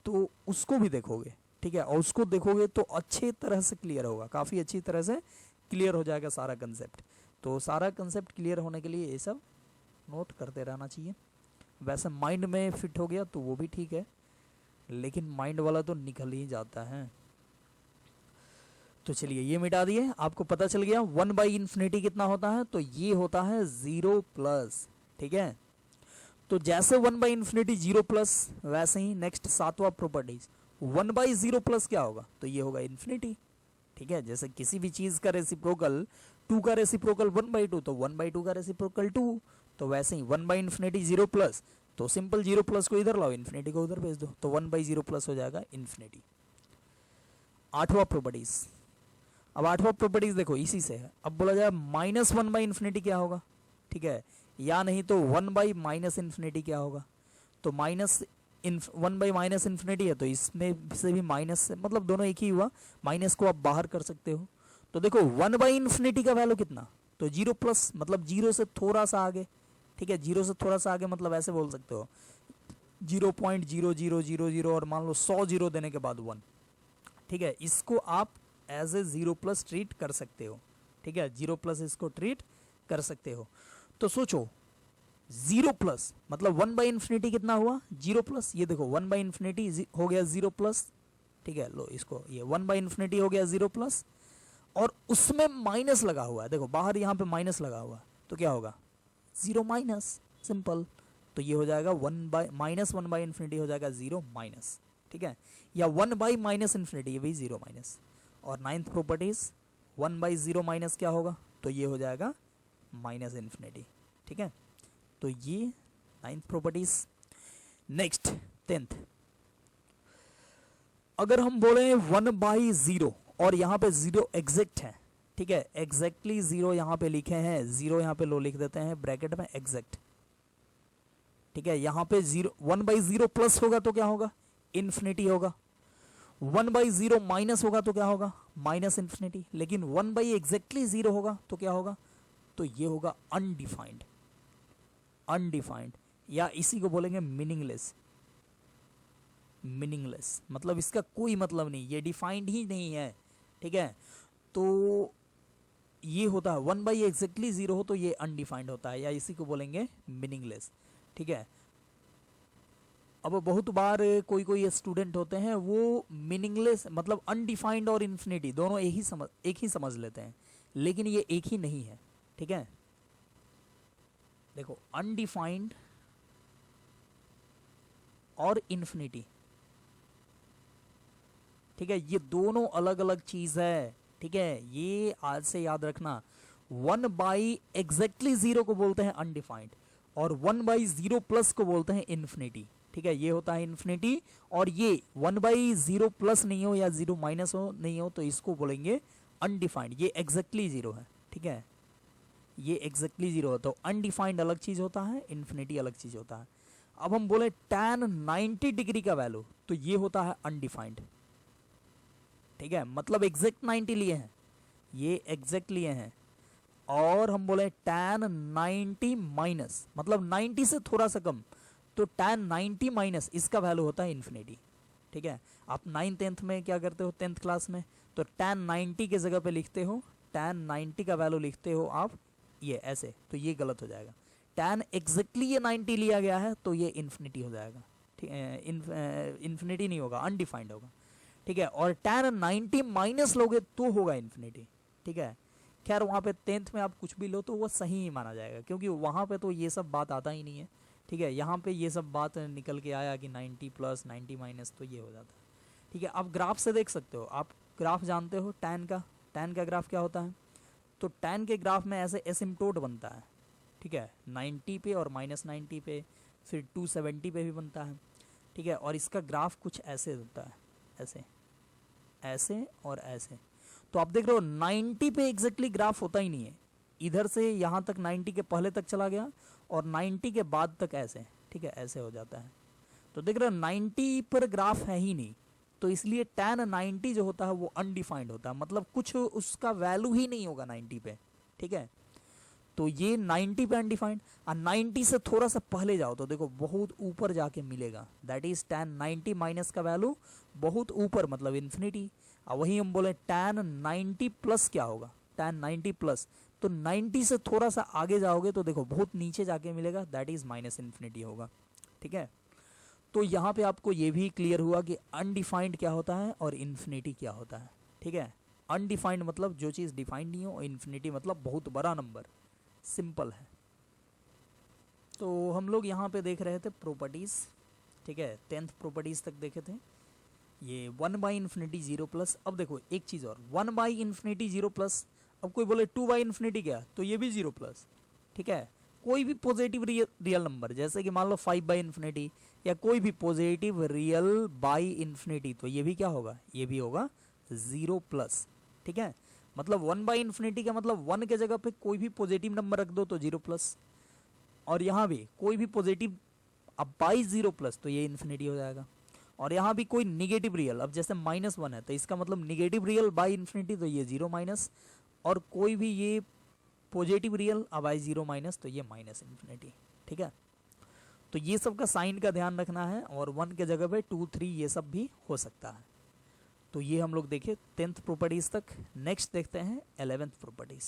तो उसको भी देखोगे, ठीक है, और उसको देखोगे तो अच्छी तरह से क्लियर होगा, काफ़ी अच्छी तरह से क्लियर हो जाएगा सारा कंसेप्ट। तो सारा कंसेप्ट क्लियर होने के लिए ये सब नोट करते रहना चाहिए। वैसे माइंड में फिट हो गया तो वो भी ठीक है, लेकिन माइंड वाला तो निकल ही जाता है। तो चलिए ये मिटा दिए, आपको पता चल गया 1/∞ कितना होता है, तो ये होता है 0 प्लस, ठीक है। तो जैसे 1/∞ 0 प्लस, वैसे ही नेक्स्ट 7वां प्रॉपर्टीज 1/0 प्लस क्या होगा, तो ये होगा इन्फिनिटी, ठीक है। जैसे किसी भी चीज का रेसिप्रोकल 2 का रेसिप्रोकल 1/2, तो 1/2 का रेसिप्रोकल 2, तो वैसे ही 1/∞ 0 प्लस, तो सिंपल 0 प्लस को इधर लाओ, इन्फिनिटी को उधर भेज दो, तो 1/0 प्लस हो जाएगा इन्फिनिटी। 8वां प्रॉपर्टीज, अब 8वां प्रॉपर्टीज देखो इसी से है। अब बोला जाए -1/∞ क्या होगा, ठीक है, या नहीं तो 1/-∞ क्या होगा, तो 1/-∞ है, तो इसमें से भी माइनस से मतलब दोनों एक ही हुआ, माइनस को आप बाहर कर सकते हो। तो देखो 1/∞ का वैल्यू कितना, तो 0 प्लस मतलब 0 से थोड़ा सा आगे, ठीक है, 0 से थोड़ा सा आगे मतलब ऐसे बोल सकते हो 0.0000 और मान लो 100 जीरो देने के बाद 1, ठीक है, इसको आप एज ए 0 प्लस ट्रीट कर सकते हो, ठीक है, 0 प्लस इसको ट्रीट कर सकते हो। तो सोचो 0 प्लस मतलब 1/∞ कितना हुआ, 0 प्लस, ये देखो 1/∞ हो गया 0 प्लस, ठीक है, लो इसको, ये 1/∞ हो गया 0 प्लस, और उसमें माइनस लगा हुआ है, देखो बाहर यहाँ पे माइनस लगा हुआ है, तो क्या होगा 0 माइनस, सिंपल। तो ये हो जाएगा 1/∞ हो जाएगा 0 माइनस, ठीक है, या 1/-∞, ये भी 0 माइनस। और 9th प्रॉपर्टीज 1/0 माइनस क्या होगा, तो ये हो जाएगा -∞, ठीक है। तो ये 9th प्रॉपर्टीज। नेक्स्ट 10th, अगर हम बोले 1/0 और यहाँ पे 0 एग्जैक्ट है, ठीक है, एग्जैक्टली 0 यहाँ पे लिखे हैं, 0 यहाँ पे लो लिख देते हैं ब्रैकेट में एग्जैक्ट, ठीक है, यहाँ पे 1/0 प्लस होगा तो क्या होगा, इन्फिनिटी होगा, 1/0 माइनस होगा तो क्या होगा, -∞, लेकिन 1/एक्जैक्टली 0 होगा तो क्या होगा, तो ये होगा अनडिफाइंड, अनडिफाइंड, या इसी को बोलेंगे मीनिंगलेस, मीनिंगलेस मतलब इसका कोई मतलब नहीं, ये डिफाइंड ही नहीं है, ठीक है। तो ये होता है 1/एक्जैक्टली 0 हो तो ये अनडिफाइंड होता है, या इसी को बोलेंगे मीनिंगलेस, ठीक है। अब बहुत बार कोई कोई स्टूडेंट होते हैं वो मीनिंगलेस मतलब अनडिफाइंड और इन्फिनिटी दोनों एक ही समझ लेते हैं, लेकिन ये एक ही नहीं है, ठीक है। देखो अनडिफाइंड और इन्फिनिटी, ठीक है, ये दोनों अलग अलग चीज है, ठीक है, ये आज से याद रखना। 1/एक्जैक्टली 0 को बोलते हैं अनडिफाइंड, और 1/0 प्लस को बोलते हैं इन्फिनिटी, ठीक है, ये होता है इन्फिनिटी, और ये 1/0 प्लस नहीं हो या 0 माइनस हो नहीं हो तो इसको बोलेंगे अनडिफाइंड, ये एग्जैक्टली 0 है, ठीक है, ये एग्जैक्टली 0 है। तो अनडिफाइंड अलग चीज होता है, इन्फिनिटी अलग चीज होता है। अब हम बोले tan 90 डिग्री का वैल्यू, तो ये होता है अनडिफाइंड, ठीक है, मतलब एग्जैक्ट 90 लिए हैं, ये एग्जैक्ट लिए हैं। और हम बोले tan 90 माइनस मतलब 90 से थोड़ा सा कम, तो tan 90 माइनस इसका वैल्यू होता है इन्फिनिटी, ठीक है। आप 9th 10th में क्या करते हो 10th क्लास में, तो tan 90 के जगह पे लिखते हो, tan 90 का वैल्यू लिखते हो आप ये ऐसे, तो ये गलत हो जाएगा। tan एग्जैक्टली ये 90 लिया गया है तो ये इन्फिनिटी हो जाएगा, ठीक है, इन्फिनिटी नहीं होगा, अनडिफाइंड होगा, ठीक है। और tan 90 माइनस लोगे तो होगा इन्फिनिटी, ठीक है। खैर वहाँ पे 10th में आप कुछ भी लो तो वो सही ही माना जाएगा, क्योंकि वहाँ पे तो ये सब बात आता ही नहीं है, ठीक है। यहाँ पे ये सब बात निकल के आया कि 90 प्लस 90 माइनस, तो ये हो जाता है, ठीक है। आप ग्राफ से देख सकते हो, आप ग्राफ जानते हो tan का ग्राफ क्या होता है, तो tan के ग्राफ में ऐसे एसिम्प्टोट बनता है, ठीक है, 90 पे और -90 पे, फिर 270 पे भी बनता है, ठीक है। और इसका ग्राफ कुछ ऐसे होता है, ऐसे ऐसे और ऐसे। तो आप देख रहे हो 90 पे एग्जैक्टली ग्राफ होता ही नहीं है, इधर से यहाँ तक 90 के पहले तक चला गया और 90 के बाद तक ऐसे, ठीक है, ऐसे हो जाता है। तो देख रहे 90 पर ग्राफ है ही नहीं, तो इसलिए tan 90 जो होता है वो अनडिफाइंड होता है, मतलब कुछ उसका वैल्यू ही नहीं होगा 90 पे, ठीक है। तो ये 90 पे अनडिफाइंड, और 90 से थोड़ा सा पहले जाओ तो देखो बहुत ऊपर जाके मिलेगा, दैट इज tan 90 माइनस का वैल्यू बहुत ऊपर, मतलब इन्फिनिटी। और वही हम बोले tan 90 प्लस क्या होगा, tan 90 प्लस, तो 90 से थोड़ा सा आगे जाओगे तो देखो बहुत नीचे जाके मिलेगा, दैट इज माइनस इन्फिनिटी होगा, ठीक है। तो यहाँ पे आपको ये भी क्लियर हुआ कि अनडिफाइंड क्या होता है और इन्फिनिटी क्या होता है, ठीक है। अनडिफाइंड मतलब जो चीज़ डिफाइंड नहीं हो, इन्फिनिटी मतलब बहुत बड़ा नंबर, सिंपल है। तो हम लोग यहाँ पे देख रहे थे प्रॉपर्टीज़, ठीक है, 10th प्रॉपर्टीज़ तक देखे थे। ये 1/∞ 0 प्लस। अब देखो एक चीज़ और, 1/∞ 0 प्लस, अब कोई बोले 2/∞ क्या, तो ये भी 0 प्लस, ठीक है। कोई भी पॉजिटिव रियल नंबर, जैसे कि मान लो 5/∞, या कोई भी पॉजिटिव रियल बाई इन्फिनिटी, तो ये भी क्या होगा, ये भी होगा 0 प्लस, ठीक है। मतलब 1/∞ का मतलब 1 के जगह पे कोई भी पॉजिटिव नंबर रख दो तो 0 प्लस, और यहाँ भी कोई भी पॉजिटिव अब बाई 0 प्लस तो ये इन्फिनिटी हो जाएगा। और यहाँ भी कोई निगेटिव रियल, अब जैसे -1 है तो इसका मतलब निगेटिव रियल बाई इन्फिनिटी, तो ये 0 माइनस, और कोई भी ये पॉजिटिव रियल अब बाई 0 माइनस, तो ये माइनस इन्फिनिटी, ठीक है। तो ये सब का साइन का ध्यान रखना है, और 1 के जगह पे 2 3 ये सब भी हो सकता है। तो ये हम लोग देखे 10th प्रॉपर्टीज तक। नेक्स्ट देखते हैं 11th प्रॉपर्टीज।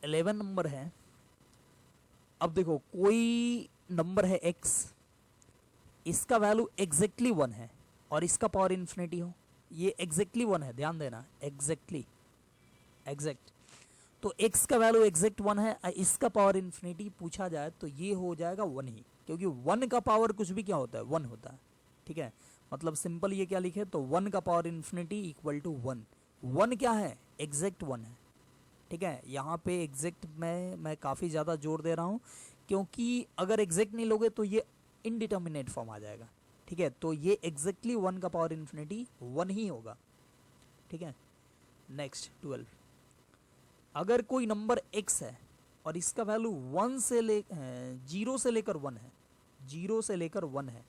11 नंबर है, अब देखो कोई नंबर है x, इसका वैल्यू एग्जैक्टली 1 है और इसका पावर इन्फिनिटी हो, ये एग्जैक्टली 1 है, ध्यान देना, एग्जैक्टली, एग्जैक्ट, तो x का वैल्यू एग्जैक्ट 1 है, इसका पावर इन्फिनिटी पूछा जाए तो ये हो जाएगा 1 ही, क्योंकि 1 का पावर कुछ भी क्या होता है, 1 होता है, ठीक है। मतलब सिंपल ये क्या लिखे, तो 1 का पावर इन्फिनिटी इक्वल टू 1, 1 क्या है, एग्जैक्ट 1 है, ठीक है। यहाँ पे एग्जैक्ट में मैं काफ़ी ज़्यादा जोर दे रहा हूँ, क्योंकि अगर एग्जैक्ट नहीं लोगे तो ये इनडिटर्मिनेट फॉर्म आ जाएगा, ठीक है। तो ये एग्जैक्टली 1 का पावर इन्फिनिटी 1 ही होगा, ठीक है। नेक्स्ट 12, अगर कोई नंबर x है और इसका वैल्यू 0 से लेकर 1 है, 0 से लेकर 1 है,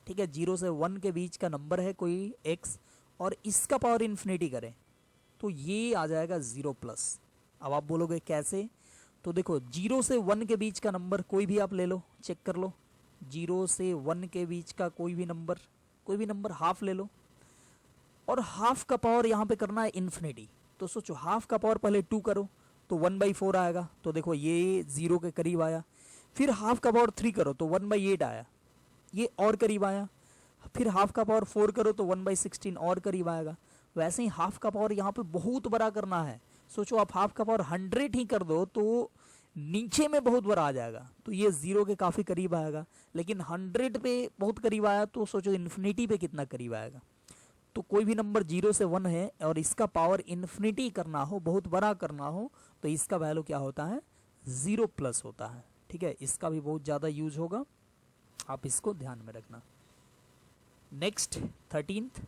ठीक है, 0 से 1 के बीच का नंबर है कोई x, और इसका पावर इन्फिनिटी करें तो ये आ जाएगा 0 प्लस। अब आप बोलोगे कैसे, तो देखो 0 से 1 के बीच का नंबर कोई भी आप ले लो, चेक कर लो, 0 से 1 के बीच का कोई भी नंबर हाफ ले लो, और हाफ का पावर यहाँ पे करना है इन्फिनिटी। तो सोचो हाफ का पावर पहले 2 करो तो 1/4 आएगा, तो देखो ये 0 के करीब आया। फिर हाफ का पावर 3 करो तो 1/8 आया, ये और करीब आया। फिर हाफ का पावर 4 करो तो 1/16 और करीब आएगा। वैसे ही हाफ का पावर यहाँ पे बहुत बड़ा करना है, सोचो आप हाफ का पावर 100 ही कर दो तो नीचे में बहुत बड़ा आ जाएगा, तो ये 0 के काफ़ी करीब आएगा। लेकिन 100 पे बहुत करीब आया तो सोचो इन्फिनिटी पे कितना करीब आएगा। तो कोई भी नंबर 0 से 1 है और इसका पावर इन्फिनिटी करना हो, बहुत बड़ा करना हो, तो इसका वैल्यू क्या होता है, 0 प्लस होता है, ठीक है। इसका भी बहुत ज़्यादा यूज होगा, आप इसको ध्यान में रखना। नेक्स्ट 13th,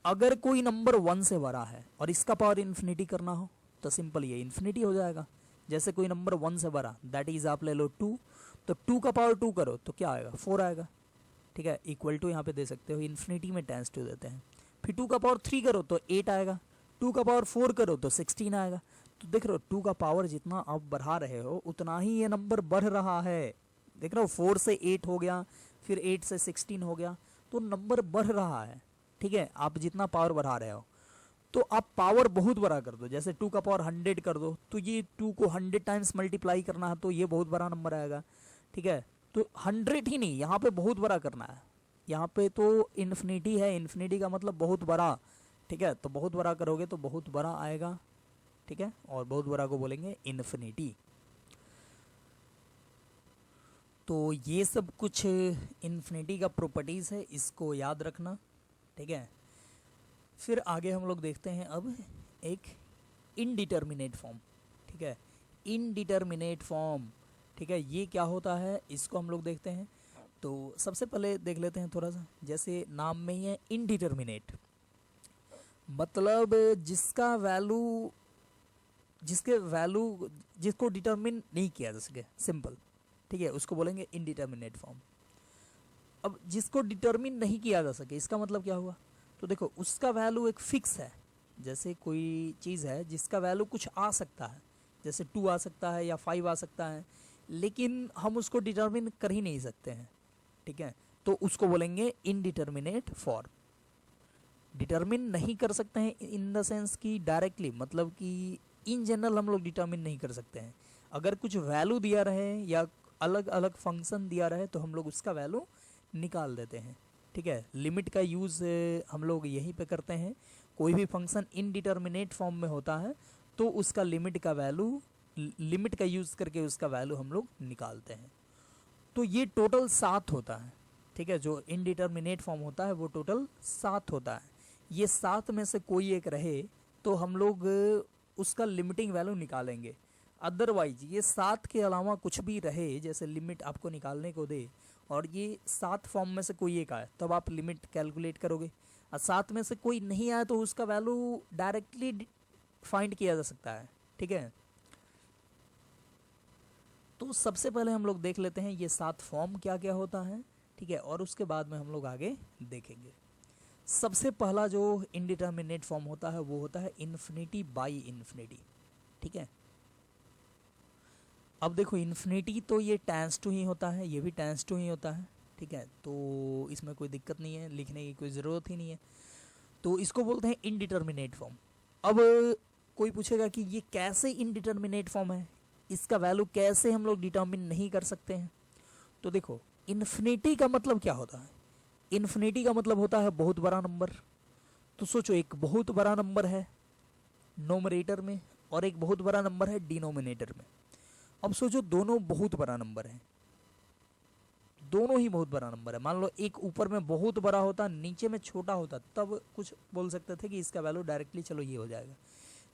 अगर कोई नंबर 1 से बड़ा है और इसका पावर इन्फिनिटी करना हो तो सिंपल ये इन्फिनिटी हो जाएगा। जैसे कोई नंबर 1 से बड़ा, दैट इज आप ले लो 2, तो 2 का पावर 2 करो तो क्या आएगा, 4 आएगा, ठीक है। इक्वल टू यहाँ पे दे सकते हो, इन्फिनिटी में टेंस टू देते हैं। फिर 2 का पावर 3 करो तो 8 आएगा, 2 का पावर 4 करो तो 16 आएगा। तो देख रहे हो 2 का पावर जितना आप बढ़ा रहे हो उतना ही ये नंबर बढ़ रहा है। देख रहे हो 4 से 8 हो गया, फिर 8 से 16 हो गया, तो नंबर बढ़ रहा है, ठीक है। आप जितना पावर बढ़ा रहे हो तो आप पावर बहुत बड़ा कर दो, जैसे 2 का पावर 100 कर दो तो ये 2 को 100 टाइम्स मल्टीप्लाई करना है तो ये बहुत बड़ा नंबर आएगा, ठीक है। तो 100 ही नहीं, यहाँ पे बहुत बड़ा करना है, यहाँ पे तो इन्फिनिटी है, इन्फिनिटी का मतलब बहुत बड़ा, ठीक है। तो बहुत बड़ा करोगे तो बहुत बड़ा आएगा, ठीक है, और बहुत बड़ा को बोलेंगे इन्फिनिटी। तो ये सब कुछ इन्फिनिटी का प्रॉपर्टीज़ है, इसको याद रखना, ठीक है। फिर आगे हम लोग देखते हैं अब एक इनडिटर्मिनेट फॉर्म, ठीक है, इनडिटर्मिनेट फॉर्म, ठीक है। ये क्या होता है इसको हम लोग देखते हैं। तो सबसे पहले देख लेते हैं थोड़ा सा, जैसे नाम में ही है इनडिटर्मिनेट, मतलब जिसका वैल्यू जिसके वैल्यू जिसको डिटरमिन नहीं किया जा सके, सिंपल, ठीक है, उसको बोलेंगे इनडिटर्मिनेट फॉर्म। अब जिसको डिटरमिन नहीं किया जा सके इसका मतलब क्या हुआ, तो देखो उसका वैल्यू एक फिक्स है। जैसे कोई चीज़ है जिसका वैल्यू कुछ आ सकता है, जैसे 2 आ सकता है या 5 आ सकता है, लेकिन हम उसको डिटरमिन कर ही नहीं सकते हैं, ठीक है, तो उसको बोलेंगे इनडिटर्मिनेट फॉर्म। डिटरमिन नहीं कर सकते हैं इन द सेंस कि डायरेक्टली, मतलब कि इन जनरल हम लोग डिटरमिन नहीं कर सकते हैं। अगर कुछ वैल्यू दिया रहे या अलग अलग फंक्शन दिया रहे तो हम लोग उसका वैल्यू निकाल देते हैं, ठीक है। लिमिट का यूज़ हम लोग यहीं पे करते हैं। कोई भी फंक्शन इनडिटर्मिनेट फॉर्म में होता है तो उसका लिमिट का वैल्यू, लिमिट का यूज़ करके उसका वैल्यू हम लोग निकालते हैं। तो ये टोटल 7 होता है, ठीक है, जो इनडिटर्मिनेट फॉर्म होता है वो टोटल 7 होता है। ये 7 में से कोई एक रहे तो हम लोग उसका लिमिटिंग वैल्यू निकालेंगे। अदरवाइज ये 7 के अलावा कुछ भी रहे, जैसे लिमिट आपको निकालने को दे और ये 7 फॉर्म में से कोई एक आए तब आप लिमिट कैलकुलेट करोगे, और 7 में से कोई नहीं आया तो उसका वैल्यू डायरेक्टली फाइंड किया जा सकता है, ठीक है। तो सबसे पहले हम लोग देख लेते हैं ये 7 फॉर्म क्या क्या होता है, ठीक है, और उसके बाद में हम लोग आगे देखेंगे। सबसे पहला जो इनडिटर्मिनेट फॉर्म होता है वो होता है इन्फिनिटी बाई इन्फिनिटी, ठीक है। अब देखो इन्फिनिटी तो ये टेंस टू ही होता है, ये भी टेंस टू ही होता है, ठीक है, तो इसमें कोई दिक्कत नहीं है, लिखने की कोई ज़रूरत ही नहीं है। तो इसको बोलते हैं इनडिटर्मिनेट फॉर्म। अब कोई पूछेगा कि ये कैसे इनडिटर्मिनेट फॉर्म है, इसका वैल्यू कैसे हम लोग डिटर्मिन नहीं कर सकते हैं। तो देखो इन्फिनिटी का मतलब क्या होता है, इन्फिनिटी का मतलब होता है बहुत बड़ा नंबर। तो सोचो एक बहुत बड़ा नंबर है नोमरेटर में और एक बहुत बड़ा नंबर है डिनोमिनेटर में। अब सोचो दोनों बहुत बड़ा नंबर है, दोनों ही बहुत बड़ा नंबर है। मान लो एक ऊपर में बहुत बड़ा होता नीचे में छोटा होता तब कुछ बोल सकते थे कि इसका वैल्यू डायरेक्टली चलो ये हो जाएगा,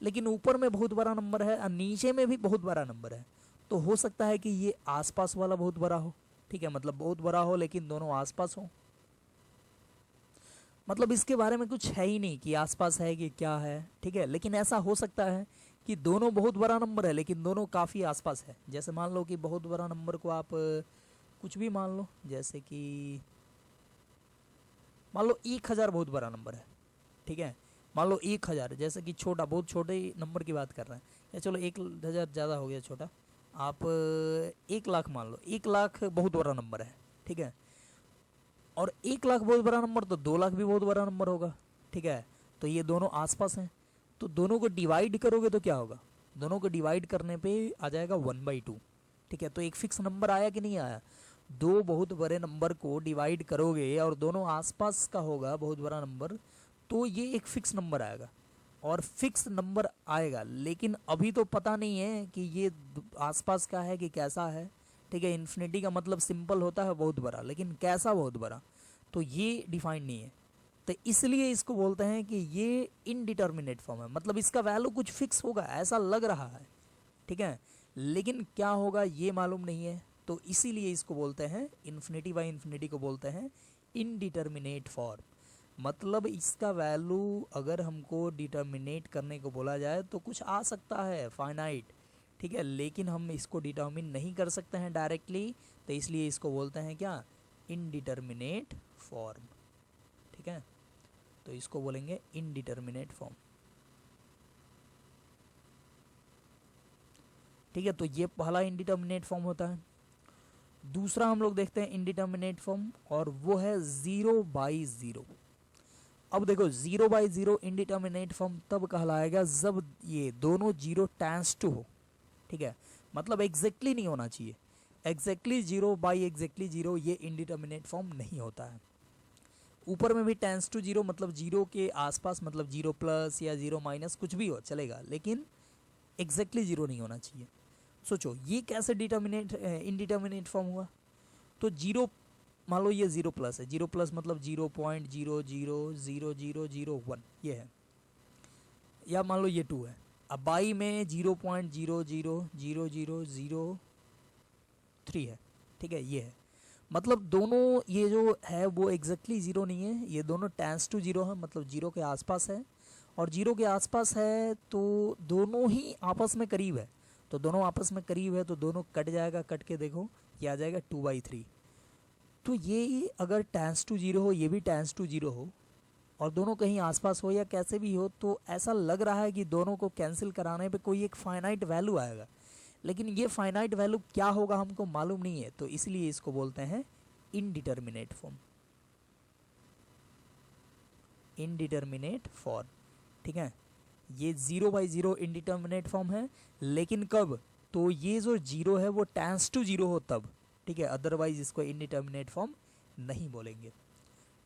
लेकिन ऊपर में बहुत बड़ा नंबर है और नीचे में भी बहुत बड़ा नंबर है, तो हो सकता है कि ये आसपास वाला बहुत बड़ा हो, ठीक है, मतलब बहुत बड़ा हो लेकिन दोनों आसपास हो। मतलब इसके बारे में कुछ है ही नहीं कि आसपास है कि क्या है, ठीक है, लेकिन ऐसा हो सकता है कि दोनों बहुत बड़ा नंबर है लेकिन दोनों काफ़ी आसपास है। जैसे मान लो कि बहुत बड़ा नंबर को आप कुछ भी मान लो, जैसे कि मान लो 1000 बहुत बड़ा नंबर है, ठीक है, मान लो 1000, जैसे कि छोटा, बहुत छोटे नंबर की बात कर रहे हैं, या चलो 1000 ज़्यादा हो गया छोटा, आप 1 लाख मान लो, 1 लाख बहुत बड़ा नंबर है, ठीक है, और 1 लाख बहुत बड़ा नंबर तो 2 लाख भी बहुत बड़ा नंबर होगा, ठीक है, तो ये दोनों आसपास हैं। तो दोनों को डिवाइड करोगे तो क्या होगा, दोनों को डिवाइड करने पे आ जाएगा 1/2, ठीक है। तो एक फिक्स नंबर आया कि नहीं आया, दो बहुत बड़े नंबर को डिवाइड करोगे और दोनों आसपास का होगा बहुत बड़ा नंबर, तो ये एक फिक्स नंबर आएगा और फिक्स नंबर आएगा, लेकिन अभी तो पता नहीं है कि ये आसपास का है कि कैसा है, ठीक है। इन्फिनिटी का मतलब सिंपल होता है बहुत बड़ा, लेकिन कैसा बहुत बड़ा तो ये डिफाइन नहीं है, तो इसलिए इसको बोलते हैं कि ये इनडिटर्मिनेट फॉर्म है। मतलब इसका वैल्यू कुछ फिक्स होगा ऐसा लग रहा है, ठीक है, लेकिन क्या होगा ये मालूम नहीं है, तो इसीलिए इसको बोलते हैं इन्फिनिटी बाई इन्फिनिटी को बोलते हैं इनडिटर्मिनेट फॉर्म। मतलब इसका वैल्यू अगर हमको डिटर्मिनेट करने को बोला जाए तो कुछ आ सकता है फाइनाइट, ठीक है, लेकिन हम इसको डिटर्मिन नहीं कर सकते हैं डायरेक्टली, तो इसलिए इसको बोलते हैं क्या, इनडिटर्मिनेट फॉर्म, ठीक है, तो इसको बोलेंगे इनडिटर्मिनेट फॉर्म, ठीक है। तो ये पहला इनडिटर्मिनेट फॉर्म होता है। दूसरा हम लोग देखते हैं इनडिटर्मिनेट फॉर्म, और वो है 0/0। अब देखो 0/0 इनडिटर्मिनेट फॉर्म तब कहलाएगा जब ये दोनों जीरो टेंस टू हो, ठीक है, मतलब एग्जैक्टली नहीं होना चाहिए, एग्जैक्टली 0/एग्जैक्टली 0 ये इनडिटर्मिनेट फॉर्म नहीं होता है। ऊपर में भी टेंस टू 0 मतलब 0 के आसपास, मतलब 0+ या 0- कुछ भी हो चलेगा, लेकिन एग्जैक्टली 0 नहीं होना चाहिए। सोचो ये कैसे डिटर्मिनेट इनडिटर्मिनेट फॉर्म हुआ, तो 0 मान लो ये 0+ है, 0+ मतलब 0.0000001 ये है, या मान लो ये 2 है, अब बाई में 0.0000003 है, ठीक है, ये है, मतलब दोनों ये जो है वो एग्जैक्टली 0 नहीं है, ये दोनों टेंस टू 0 है, मतलब 0 के आसपास है, और जीरो के आसपास है तो दोनों ही आपस में करीब है, तो दोनों आपस में करीब है तो दोनों कट जाएगा, कट के देखो ये आ जाएगा 2/3। तो ये अगर टेंस टू जीरो हो, ये भी टेंस टू जीरो हो, और दोनों कहीं आसपास हो या कैसे भी हो, तो ऐसा लग रहा है कि दोनों को कैंसिल कराने पे कोई एक फाइनाइट वैल्यू आएगा, लेकिन ये फाइनाइट वैल्यू क्या होगा हमको मालूम नहीं है, तो इसलिए इसको बोलते हैं इनडिटर्मिनेट फॉर्म, इनडिटर्मिनेट फॉर्म। ठीक है, ये 0/0 इनडिटर्मिनेट फॉर्म है, लेकिन कब, तो ये जो जीरो है वो टेंस टू जीरो हो तब। ठीक है, अदरवाइज इसको इनडिटर्मिनेट फॉर्म नहीं बोलेंगे।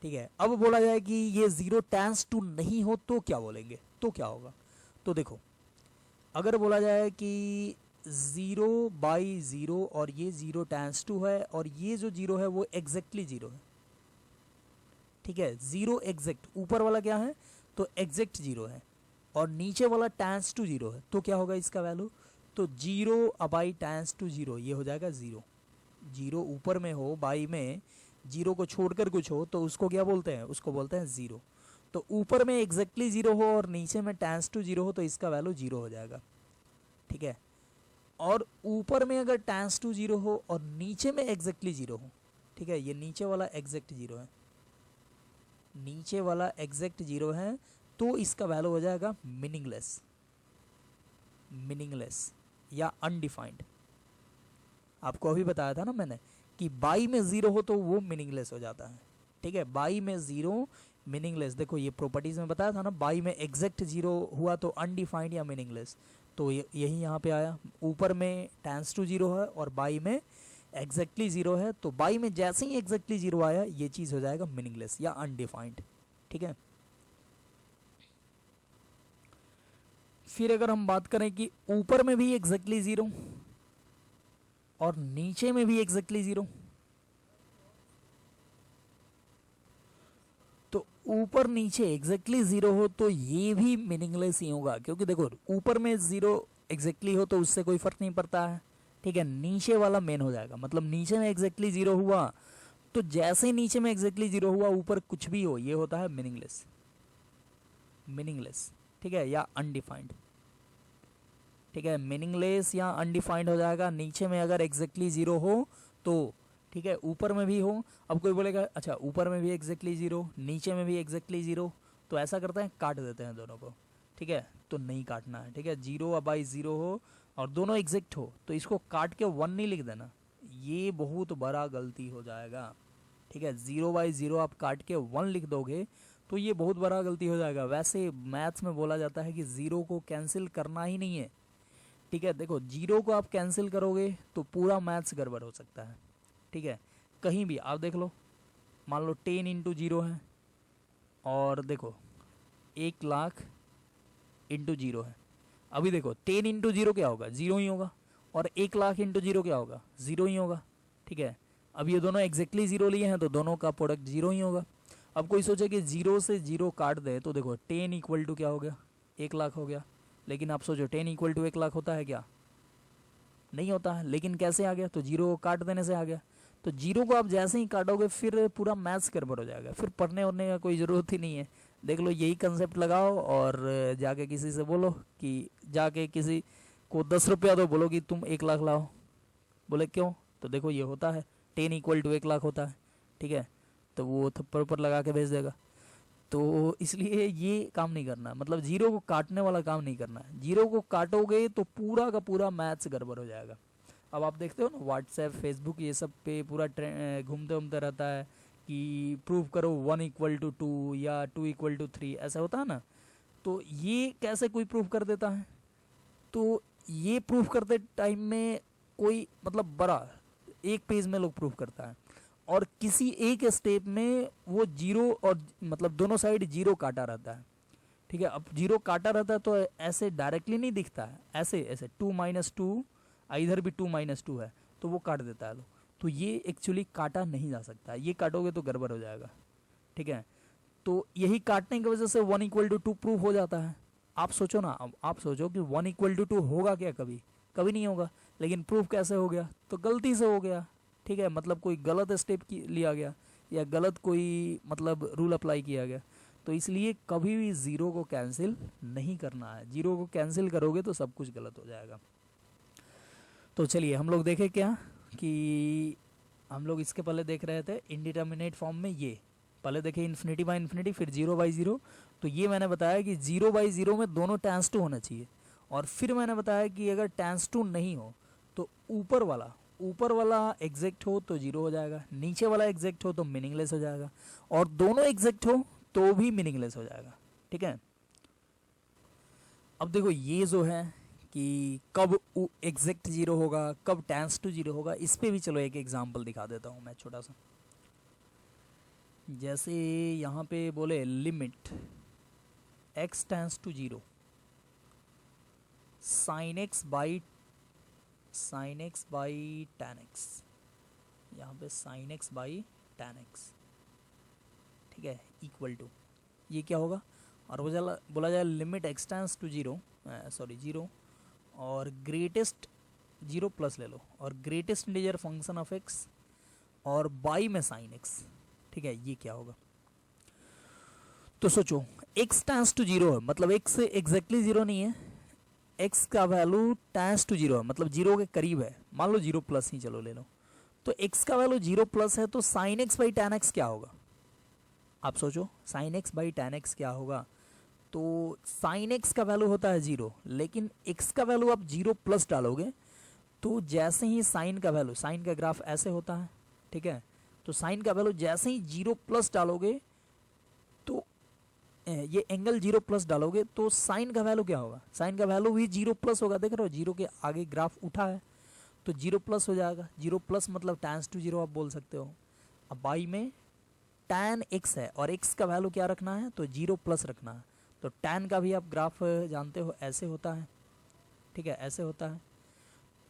ठीक है, अब बोला जाए कि ये जीरो टेंस टू नहीं हो तो क्या बोलेंगे, तो क्या होगा। तो देखो, अगर बोला जाए कि 0/0 और ये जीरो टेंस टू है और ये जो जीरो है वो एग्जैक्टली जीरो है। ठीक है, जीरो एग्जैक्ट, ऊपर वाला क्या है तो एग्जैक्ट जीरो है और नीचे वाला टेंस टू जीरो है, तो क्या होगा इसका वैल्यू, तो 0/, टेंस टू जीरो, ये हो जाएगा जीरो। जीरो ऊपर में हो, बाई में जीरो को छोड़कर कुछ हो तो उसको क्या बोलते हैं, उसको बोलते हैं जीरो। तो ऊपर में एग्जैक्टली जीरो हो और नीचे में टेंस टू जीरो हो तो इसका वैल्यू जीरो हो जाएगा। ठीक है, और ऊपर में अगर टेंस टू जीरो हो और नीचे में एग्जैक्टली जीरो हो, ठीक है, ये नीचे वाला एग्जैक्ट जीरो है, नीचे वाला एग्जैक्ट जीरो है, तो इसका वैल्यू हो जाएगा मीनिंगलेस, मीनिंगलेस या अनडिफाइंड। आपको अभी बताया था ना मैंने कि बाई में जीरो हो तो वो मीनिंगलेस हो जाता है। ठीक है, बाई में जीरो मीनिंगलेस, देखो ये प्रॉपर्टीज में बताया था ना, बाई में एग्जैक्ट जीरो हुआ तो अनडिफाइंड या मीनिंगलेस, तो यही यहाँ पे आया। ऊपर में टेंस टू जीरो है और बाई में एग्जैक्टली जीरो है, तो बाई में जैसे ही एग्जैक्टली जीरो आया ये चीज़ हो जाएगा मीनिंगलेस या अनडिफाइंड। ठीक है, फिर अगर हम बात करें कि ऊपर में भी एग्जैक्टली जीरो और नीचे में भी एग्जैक्टली जीरो, तो ऊपर नीचे एग्जैक्टली जीरो हो तो ये भी मीनिंगलेस ही होगा, क्योंकि देखो ऊपर में जीरो एग्जैक्टली हो तो उससे कोई फर्क नहीं पड़ता है। ठीक है, नीचे वाला मेन हो जाएगा, मतलब नीचे में एग्जैक्टली जीरो हुआ तो जैसे ही नीचे में एग्जैक्टली जीरो हुआ ऊपर कुछ भी हो ये होता है मीनिंगलेस, मीनिंगलेस। ठीक है, या अनडिफाइंड। ठीक है, मीनिंगलेस या अनडिफाइंड हो जाएगा नीचे में अगर एग्जैक्टली जीरो हो तो। ठीक है, ऊपर में भी हो, अब कोई बोलेगा अच्छा ऊपर में भी एग्जैक्टली जीरो नीचे में भी एग्जैक्टली जीरो, तो ऐसा करते हैं काट देते हैं दोनों को। ठीक है, तो नहीं काटना है। ठीक है, 0/0 हो और दोनों एग्जैक्ट हो तो इसको काट के 1 नहीं लिख देना, ये बहुत बड़ा गलती हो जाएगा। ठीक है, 0/0 आप काट के 1 लिख दोगे तो ये बहुत बड़ा गलती हो जाएगा। वैसे मैथ्स में बोला जाता है कि जीरो को कैंसिल करना ही नहीं है। ठीक है, देखो जीरो को आप कैंसिल करोगे तो पूरा मैथ्स गड़बड़ हो सकता है। ठीक है, कहीं भी आप देख लो, मान लो 10 इंटू जीरो है और देखो 1,00,000 इंटू जीरो है। अभी देखो 10 इंटू जीरो क्या होगा, जीरो ही होगा, और 1,00,000 इंटू जीरो क्या होगा, जीरो ही होगा। ठीक है, अब ये दोनों एग्जैक्टली जीरो लिए हैं तो दोनों का प्रोडक्ट जीरो ही होगा। अब कोई सोचे कि जीरो से जीरो काट दे तो देखो 10 इक्वल टू क्या हो गया, 1,00,000 हो गया। लेकिन आप सोचो 10 इक्वल टू 1,00,000 होता है क्या, नहीं होता है। लेकिन कैसे आ गया, तो जीरो को काट देने से आ गया। तो जीरो को आप जैसे ही काटोगे फिर पूरा मैथ्स गड़बड़ हो जाएगा, फिर पढ़ने उड़ने का कोई ज़रूरत ही नहीं है। देख लो यही कंसेप्ट लगाओ और जाके किसी से बोलो कि जाके किसी को 10 रुपया दो, बोलो कि तुम 1,00,000 लाओ, बोले क्यों, तो देखो ये होता है 10 इक्वल टू 1,00,000 होता है। ठीक है, तो वो थप्पड़ पर लगा के भेज देगा। तो इसलिए ये काम नहीं करना, मतलब जीरो को काटने वाला काम नहीं करना है। जीरो को काटोगे तो पूरा का पूरा मैथ्स गड़बड़ हो जाएगा। अब आप देखते हो ना व्हाट्सएप फेसबुक ये सब पे पूरा घूमते घूमते रहता है कि प्रूव करो 1 इक्वल टू 2 या 2 इक्वल टू 3, ऐसा होता है ना। तो ये कैसे कोई प्रूव कर देता है, तो ये प्रूफ करते टाइम में कोई मतलब बड़ा एक पेज में लोग प्रूफ करता है और किसी एक स्टेप में वो जीरो और मतलब दोनों साइड जीरो काटा रहता है। ठीक है, अब जीरो काटा रहता है तो ऐसे डायरेक्टली नहीं दिखता है, ऐसे ऐसे 2 - 2 इधर भी 2 - 2 है तो वो काट देता है लोग। तो ये एक्चुअली काटा नहीं जा सकता, ये काटोगे तो गड़बड़ हो जाएगा। ठीक है, तो यही काटने की वजह से 1 इक्वल टू 2 प्रूफ हो जाता है। आप सोचो ना, अब आप सोचो कि 1 इक्वल टू 2 होगा क्या, कभी कभी नहीं होगा, लेकिन प्रूफ कैसे हो गया, तो गलती से हो गया। ठीक है, मतलब कोई गलत स्टेप लिया गया या गलत कोई मतलब रूल अप्लाई किया गया। तो इसलिए कभी भी ज़ीरो को कैंसिल नहीं करना है, ज़ीरो को कैंसिल करोगे तो सब कुछ गलत हो जाएगा। तो चलिए हम लोग देखें क्या कि हम लोग इसके पहले देख रहे थे इनडिटर्मिनेट फॉर्म में, ये पहले देखे इन्फिनिटी बाई इन्फिनिटी, फिर 0/0। तो ये मैंने बताया कि 0/0 में दोनों टेंस टू होना चाहिए, और फिर मैंने बताया कि अगर टेंस टू नहीं हो तो ऊपर वाला एग्जैक्ट हो तो 0 हो जाएगा, नीचे वाला एग्जैक्ट हो तो मीनिंगलेस हो जाएगा, और दोनों एग्जैक्ट हो तो भी मीनिंगलेस हो जाएगा। ठीक है, अब देखो ये जो है कि कब एग्जैक्ट 0 होगा, कब टेंस टू 0 होगा, इस पे भी चलो एक एग्जांपल दिखा देता हूँ मैं छोटा सा। जैसे यहाँ पे बोले limit x tends to 0 sin x by tan x, यहाँ पे sin x by tan x, ठीक है, इक्वल टू, ये क्या होगा, और बोला जाए लिमिट x टेंस टू 0 और ग्रेटेस्ट 0 प्लस ले लो, और greatest integer function of x और बाई में sin x, ठीक है, ये क्या होगा। तो सोचो x टेंस टू 0 है, मतलब x एग्जैक्टली 0 नहीं है, x का वैल्यू टेंस टू 0 है, मतलब 0 के करीब है, मान लो 0 प्लस ही चलो ले लो, तो x का वैल्यू 0 प्लस है, तो sin x by tan x क्या होगा, आप सोचो sin x by tan x क्या होगा। तो sin x का वैल्यू होता है 0, लेकिन x का वैल्यू आप 0 प्लस डालोगे तो जैसे ही sin का वैल्यू, sin का ग्राफ ऐसे होता है, ठीक है, तो sin का वैल्यू जैसे ही 0 प्लस डालोगे तो ये एंगल 0 प्लस डालोगे तो sin का वैल्यू क्या होगा, sin का वैल्यू भी 0 प्लस होगा, देख रहे हो 0 के आगे ग्राफ उठा है तो 0 प्लस हो जाएगा, 0 प्लस मतलब टेंस टू 0 आप बोल सकते हो। अब बाई में tan x है और x का वैल्यू क्या रखना है, तो 0 प्लस रखना है, तो tan का भी आप ग्राफ जानते हो ऐसे होता है, ठीक है, ऐसे होता है।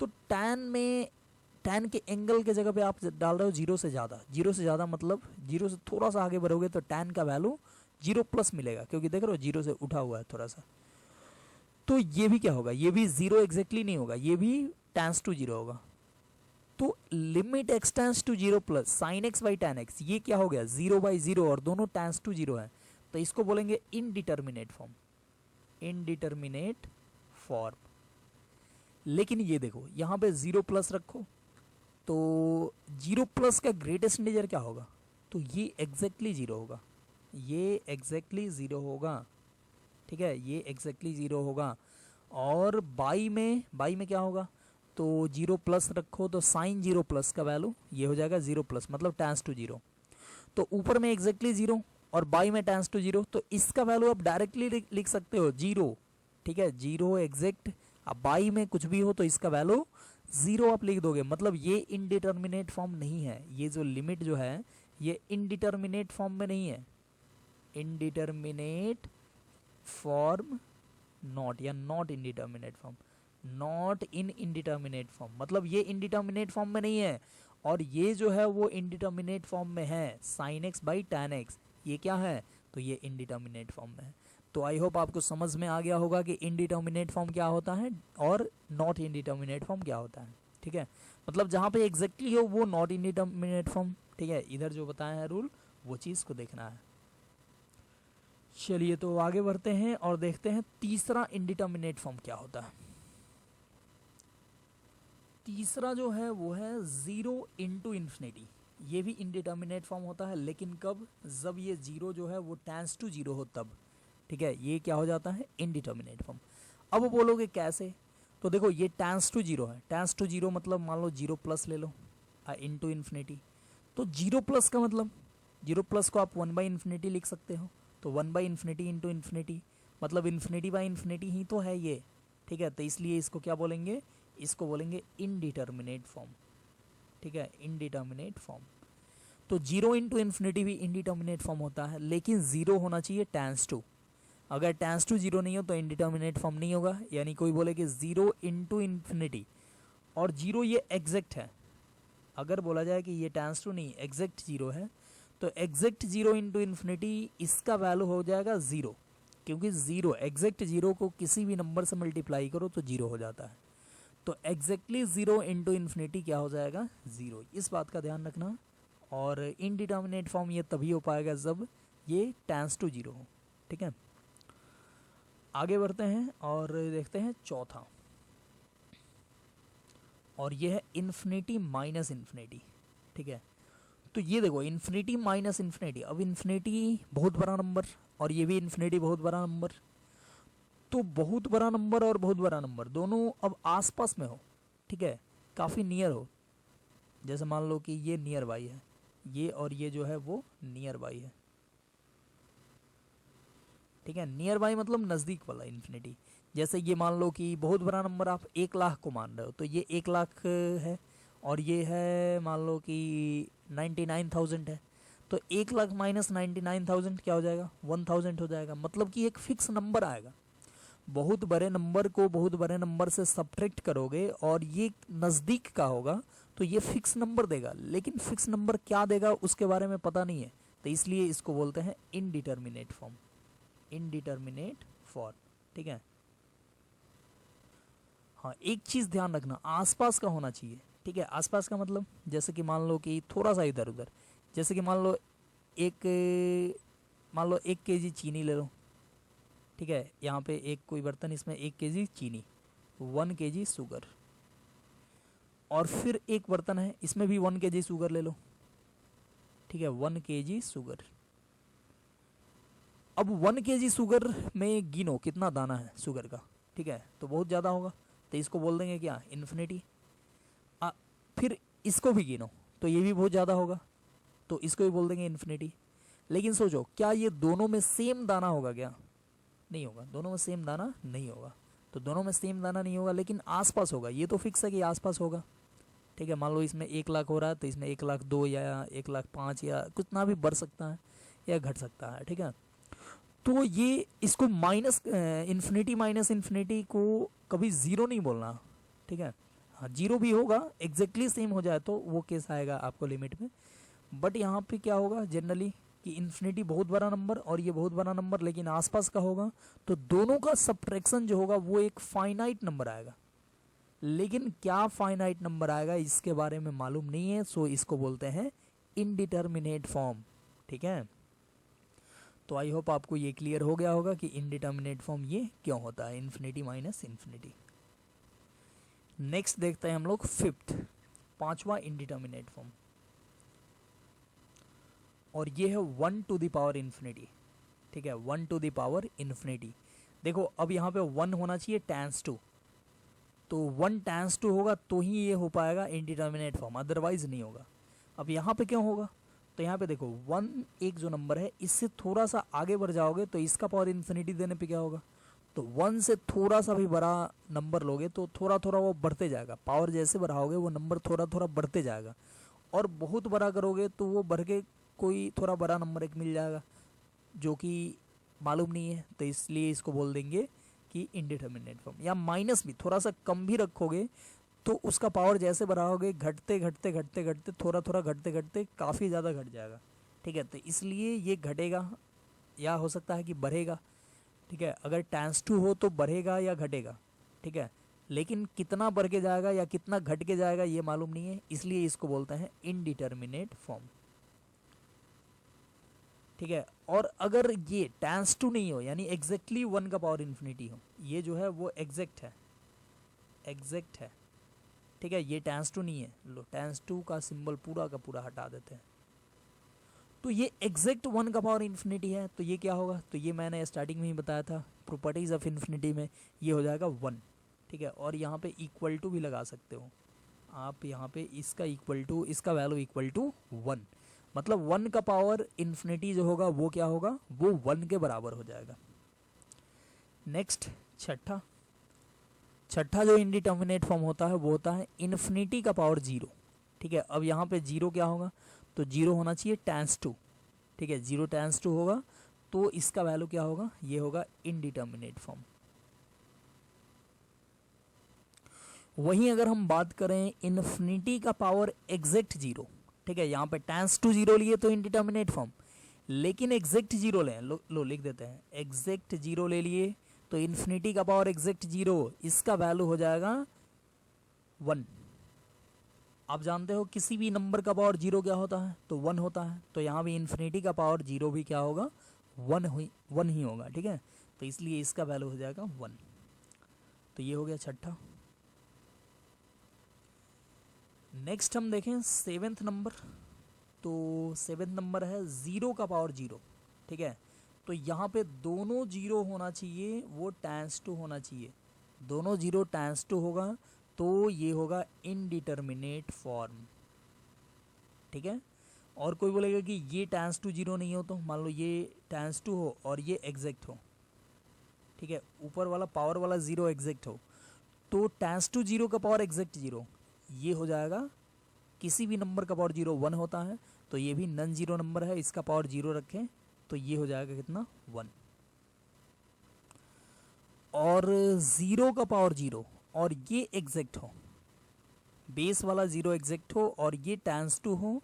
तो tan के एंगल के जगह पे आप डाल रहे हो 0 से ज़्यादा, मतलब 0 से थोड़ा सा आगे बढ़ोगे तो tan का वैल्यू 0 प्लस मिलेगा, क्योंकि देख रहे हो 0 से उठा हुआ है थोड़ा सा। तो ये भी क्या होगा, ये भी 0 एग्जैक्टली नहीं होगा, ये भी टेंस टू 0 होगा। तो limit x tends to 0 plus sin x by tan x, ये क्या हो गया 0/0, और दोनों टेंस टू 0 है, तो इसको बोलेंगे इनडिटर्मिनेट फॉर्म। लेकिन ये देखो यहाँ पे 0 प्लस रखो तो 0 प्लस का ग्रेटेस्ट इंटीजर क्या होगा, तो ये एग्जैक्टली 0 होगा, ये एग्जैक्टली 0 होगा, ठीक है, ये एग्जैक्टली 0 होगा। और बाई में क्या होगा, तो 0 प्लस रखो तो साइन 0 प्लस का वैल्यू ये हो जाएगा 0 प्लस, मतलब टेंस टू 0। तो ऊपर में एग्जैक्टली 0 और बाई में टेंस टू 0, तो इसका वैल्यू आप डायरेक्टली लिख सकते हो 0, ठीक है, 0 एग्जैक्ट। अब बाई में कुछ भी हो तो इसका वैल्यू 0 आप लिख दोगे, मतलब ये इनडिटर्मिनेट फॉर्म नहीं है, ये जो लिमिट जो है ये इनडिटर्मिनेट फॉर्म में नहीं है, इनडिटर्मिनेट फॉर्म नॉट, या not indeterminate form, not in indeterminate form, मतलब ये इनडिटर्मिनेट फॉर्म में नहीं है, और ये जो है वो इनडिटर्मिनेट फॉर्म में है, sin x by tan x, ये क्या है, तो ये इनडिटर्मिनेट फॉर्म में है। तो आई होप आपको समझ में आ गया होगा कि इनडिटर्मिनेट फॉर्म क्या होता है और नॉट इनडिटर्मिनेट फॉर्म क्या होता है, ठीक है, मतलब जहाँ पे एग्जैक्टली हो वो नॉट इनडिटर्मिनेट फॉर्म, ठीक है, इधर जो बताया है रूल वो चीज़ को देखना है। चलिए तो आगे बढ़ते हैं और देखते हैं तीसरा इनडिटर्मिनेट फॉर्म क्या होता है। तीसरा जो है वो है 0 इंटू इन्फिनिटी, ये भी इनडिटर्मिनेट फॉर्म होता है, लेकिन कब, जब ये 0 जो है वो टेंस टू 0 हो तब, ठीक है, ये क्या हो जाता है इनडिटर्मिनेट फॉर्म। अब बोलोगे कैसे, तो देखो ये टेंस टू 0 है, टेंस टू 0 मतलब मान लो 0 प्लस ले लो इंटू इन्फिनिटी, तो 0 प्लस का मतलब 0 प्लस को आप 1/∞ लिख सकते हो, तो 1/∞ इंटू इन्फिनिटी मतलब इन्फिनिटी बाई इन्फिनिटी ही तो है ये, ठीक है, तो इसलिए इसको क्या बोलेंगे, इसको बोलेंगे इनडिटर्मिनेट फॉर्म, ठीक है, इनडिटर्मिनेट फॉर्म। तो 0 इंटू इन्फिनिटी भी इनडिटर्मिनेट फॉर्म होता है, लेकिन 0 होना चाहिए टेंस टू, अगर टेंस टू 0 नहीं हो तो इनडिटर्मिनेट फॉर्म नहीं होगा। यानी कोई बोले कि 0 इंटू इन्फिनिटी और 0 ये एग्जैक्ट है, अगर बोला जाए कि ये टेंस टू नहीं एग्जैक्ट 0 है, तो एग्जैक्ट 0 इंटू इन्फिनिटी इसका वैल्यू हो जाएगा 0, क्योंकि 0 एग्जैक्ट 0 को किसी भी नंबर से मल्टीप्लाई करो तो 0 हो जाता है, तो एग्जैक्टली 0 इंटू इन्फिनिटी क्या हो जाएगा 0, इस बात का ध्यान रखना। और इनडिटर्मिनेट फॉर्म ये तभी हो पाएगा जब ये टेंस टू 0 हो, ठीक है। आगे बढ़ते हैं और देखते हैं चौथा, और ये है इन्फिनिटी माइनस इन्फिनिटी, ठीक है। तो ये देखो इन्फिनिटी माइनस इन्फिनिटी, अब इन्फिनिटी बहुत बड़ा नंबर और ये भी इन्फिनिटी बहुत बड़ा नंबर, तो बहुत बड़ा नंबर और बहुत बड़ा नंबर दोनों अब आसपास में हो, ठीक है, काफ़ी नियर हो। जैसे मान लो कि ये नियर बाई है, ये और ये जो है वो नियर बाई है, ठीक है। नियर बाई मतलब नज़दीक वाला इन्फिनिटी। जैसे ये मान लो कि बहुत बड़ा नंबर आप 1,00,000 को मान रहे हो, तो ये 1,00,000 है और ये है मान लो कि 99,000 है, तो 1,00,000 माइनस 99,000 क्या हो जाएगा, 1,000 हो जाएगा। मतलब कि एक फिक्स नंबर आएगा, बहुत बड़े नंबर को बहुत बड़े नंबर से सब्ट्रैक्ट करोगे और ये नज़दीक का होगा तो ये फिक्स नंबर देगा, लेकिन फिक्स नंबर क्या देगा उसके बारे में पता नहीं है, तो इसलिए इसको बोलते हैं इनडिटर्मिनेट फॉर्म, इनडिटर्मिनेट फॉर्म, ठीक है। हाँ, एक चीज़ ध्यान रखना, आसपास का होना चाहिए, ठीक है। आसपास का मतलब जैसे कि मान लो कि थोड़ा सा इधर उधर, जैसे कि मान लो 1 kg चीनी ले लो, ठीक है। यहाँ पे एक कोई बर्तन, इसमें 1 kg चीनी, 1 kg शुगर, और फिर एक बर्तन है इसमें भी 1 kg शुगर ले लो, ठीक है, 1 kg शुगर। अब 1 kg शुगर में गिनो कितना दाना है शुगर का, ठीक है, तो बहुत ज़्यादा होगा, तो इसको बोल देंगे क्या, इन्फिनिटी। फिर इसको भी गिनो तो ये भी बहुत ज़्यादा होगा, तो इसको भी बोल देंगे इन्फिनिटी। लेकिन सोचो क्या ये दोनों में सेम दाना होगा क्या, नहीं होगा, दोनों में सेम दाना नहीं होगा। तो दोनों में सेम दाना नहीं होगा लेकिन आसपास होगा, ये तो फिक्स है कि आसपास होगा, ठीक है। मान लो इसमें 1,00,000 हो रहा है तो इसमें 1,02,000 या 1,05,000 या कितना भी बढ़ सकता है या घट सकता है, ठीक है। तो ये इसको माइनस इन्फिनिटी माइनस इन्फिनिटी को कभी ज़ीरो नहीं बोलना, ठीक है। हाँ, जीरो भी होगा, एग्जैक्टली सेम हो जाए तो वो केस आएगा आपको लिमिट में, बट यहाँ पे क्या होगा जनरली कि इन्फिनिटी बहुत बड़ा नंबर और ये बहुत बड़ा नंबर लेकिन आसपास का होगा, तो दोनों का सब्ट्रैक्शन जो होगा वो एक फाइनाइट नंबर आएगा, लेकिन क्या फाइनाइट नंबर आएगा इसके बारे में मालूम नहीं है, सो इसको बोलते हैं इनडिटर्मिनेट फॉर्म, ठीक है। तो आई होप आपको ये क्लियर हो गया होगा कि इनडिटर्मिनेट फॉर्म ये क्यों होता है, इन्फिनिटी माइनस इन्फिनिटी। नेक्स्ट देखते हैं हम लोग फिफ्थ, पांचवा इनडिटर्मिनेट फॉर्म, और ये है 1 टू द पावर इन्फिनिटी, ठीक है, 1 टू द पावर इन्फिनिटी। देखो अब यहाँ पे 1 होना चाहिए टाइम्स 2, तो 1 टाइम्स 2 होगा तो ही ये हो पाएगा इनडिटर्मिनेट फॉर्म, अदरवाइज नहीं होगा। अब यहाँ पे क्यों होगा, तो यहाँ पे देखो 1 एक जो नंबर है इससे थोड़ा सा आगे बढ़ जाओगे तो इसका पावर इन्फिनिटी देने पे क्या होगा, तो 1 से थोड़ा सा भी बड़ा नंबर लोगे तो थोड़ा थोड़ा वो बढ़ते जाएगा, पावर जैसे बढ़ाओगे वो नंबर थोड़ा थोड़ा बढ़ते जाएगा, और बहुत बड़ा करोगे तो वो बढ़ के कोई थोड़ा बड़ा नंबर एक मिल जाएगा जो कि मालूम नहीं है, तो इसलिए इसको बोल देंगे कि इनडिटर्मिनेट फॉर्म। या माइनस भी थोड़ा सा कम भी रखोगे तो उसका पावर जैसे बढ़ाओगे घटते घटते घटते घटते थोड़ा थोड़ा घटते घटते काफ़ी ज़्यादा घट जाएगा, ठीक है। तो इसलिए ये घटेगा या हो सकता है कि बढ़ेगा, ठीक है। अगर टाइम्स 2 हो तो बढ़ेगा या घटेगा, ठीक है, लेकिन कितना बढ़ के जाएगा या कितना घट के जाएगा ये मालूम नहीं है, इसलिए इसको बोलते हैं इनडिटर्मिनेट फॉर्म, ठीक है। और अगर ये टाइम्स 2 नहीं हो यानी एग्जैक्टली 1 का पावर इन्फिनिटी हो, ये जो है वो एग्जैक्ट है, एग्जैक्ट है, ठीक है, ये टाइम्स 2 नहीं है, लो टाइम्स 2 का सिंबल पूरा का पूरा हटा देते हैं, तो ये एग्जैक्ट 1 का पावर इन्फिनिटी है, तो ये क्या होगा, तो ये मैंने स्टार्टिंग में ही बताया था प्रॉपर्टीज ऑफ इन्फिनिटी में, ये हो जाएगा 1, ठीक है। और यहाँ पे इक्वल टू भी लगा सकते हो आप, यहाँ पे इसका इक्वल टू, इसका वैल्यू इक्वल टू 1, मतलब 1 का पावर इन्फिनिटी जो होगा वो क्या होगा, वो 1 के बराबर हो जाएगा। नेक्स्ट छठा जो इनडिटर्मिनेट फॉर्म होता है वो होता है इन्फिनिटी का पावर 0, ठीक है। अब यहाँ पे 0 क्या होगा, तो 0 होना चाहिए टाइम्स 2, ठीक है, 0 टाइम्स 2 होगा तो इसका वैल्यू क्या होगा, ये होगा इनडिटर्मिनेट फॉर्म। वहीं अगर हम बात करें इन्फिनिटी का पावर एग्जैक्ट 0, ठीक है, यहाँ पे टाइम्स 2 0 लिए तो इनडिटर्मिनेट फॉर्म, लेकिन एग्जैक्ट 0 लें, लो लिख देते हैं, एग्जैक्ट 0 ले लिए तो इन्फिनिटी का पावर एग्जैक्ट 0, इसका वैल्यू हो जाएगा 1, आप जानते हो किसी भी नंबर का पावर जीरो क्या होता है, तो वन होता है। तो यहाँ भी इन्फिनिटी का पावर जीरो भी क्या होगा, वन ही होगा, ठीक है। तो इसलिए इसका वैल्यू हो जाएगा वन। तो ये हो गया छठा। नेक्स्ट हम देखें सेवेंथ नंबर। तो सेवेंथ नंबर है ज़ीरो का पावर जीरो, ठीक है। तो यहाँ पे दोनों जीरो होना चाहिए, वो टाइम्स टू होना चाहिए। दोनों जीरो टाइम्स टू होगा तो ये होगा इनडिटर्मिनेट फॉर्म, ठीक है। और कोई बोलेगा कि ये टाइम्स टू जीरो नहीं हो, तो मान लो ये टाइम्स टू हो और ये एग्जैक्ट हो, ठीक है, ऊपर वाला पावर वाला जीरो एग्जैक्ट हो, तो टाइम्स टू जीरो का पावर एग्जैक्ट जीरो, ये हो जाएगा। किसी भी नंबर का पावर जीरो वन होता है, तो ये भी नन जीरो नंबर है, इसका पावर जीरो रखें तो ये हो जाएगा कितना, वन। और ज़ीरो का पावर जीरो और ये एग्जैक्ट हो, बेस वाला ज़ीरो एग्जैक्ट हो और ये टाइम्स टू हो,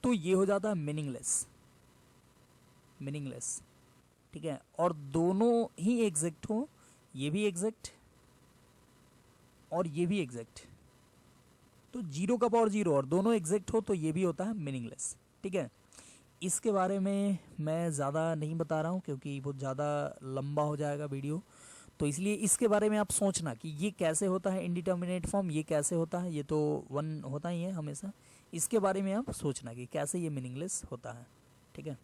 तो ये हो जाता है मीनिंगलेस, मीनिंगलेस, ठीक है। और दोनों ही एग्जैक्ट हो, ये भी एग्जैक्ट और ये भी एग्जैक्ट, तो जीरो का पावर जीरो और दोनों एग्जैक्ट हो, तो ये भी होता है मीनिंगलेस, ठीक है। इसके बारे में मैं ज़्यादा नहीं बता रहा हूँ क्योंकि बहुत ज़्यादा लंबा हो जाएगा वीडियो, तो इसलिए इसके बारे में आप सोचना कि ये कैसे होता है इनडिटर्मिनेट फॉर्म, ये कैसे होता है, ये तो वन होता ही है हमेशा। इसके बारे में आप सोचना कि कैसे ये मीनिंगलेस होता है, ठीक है।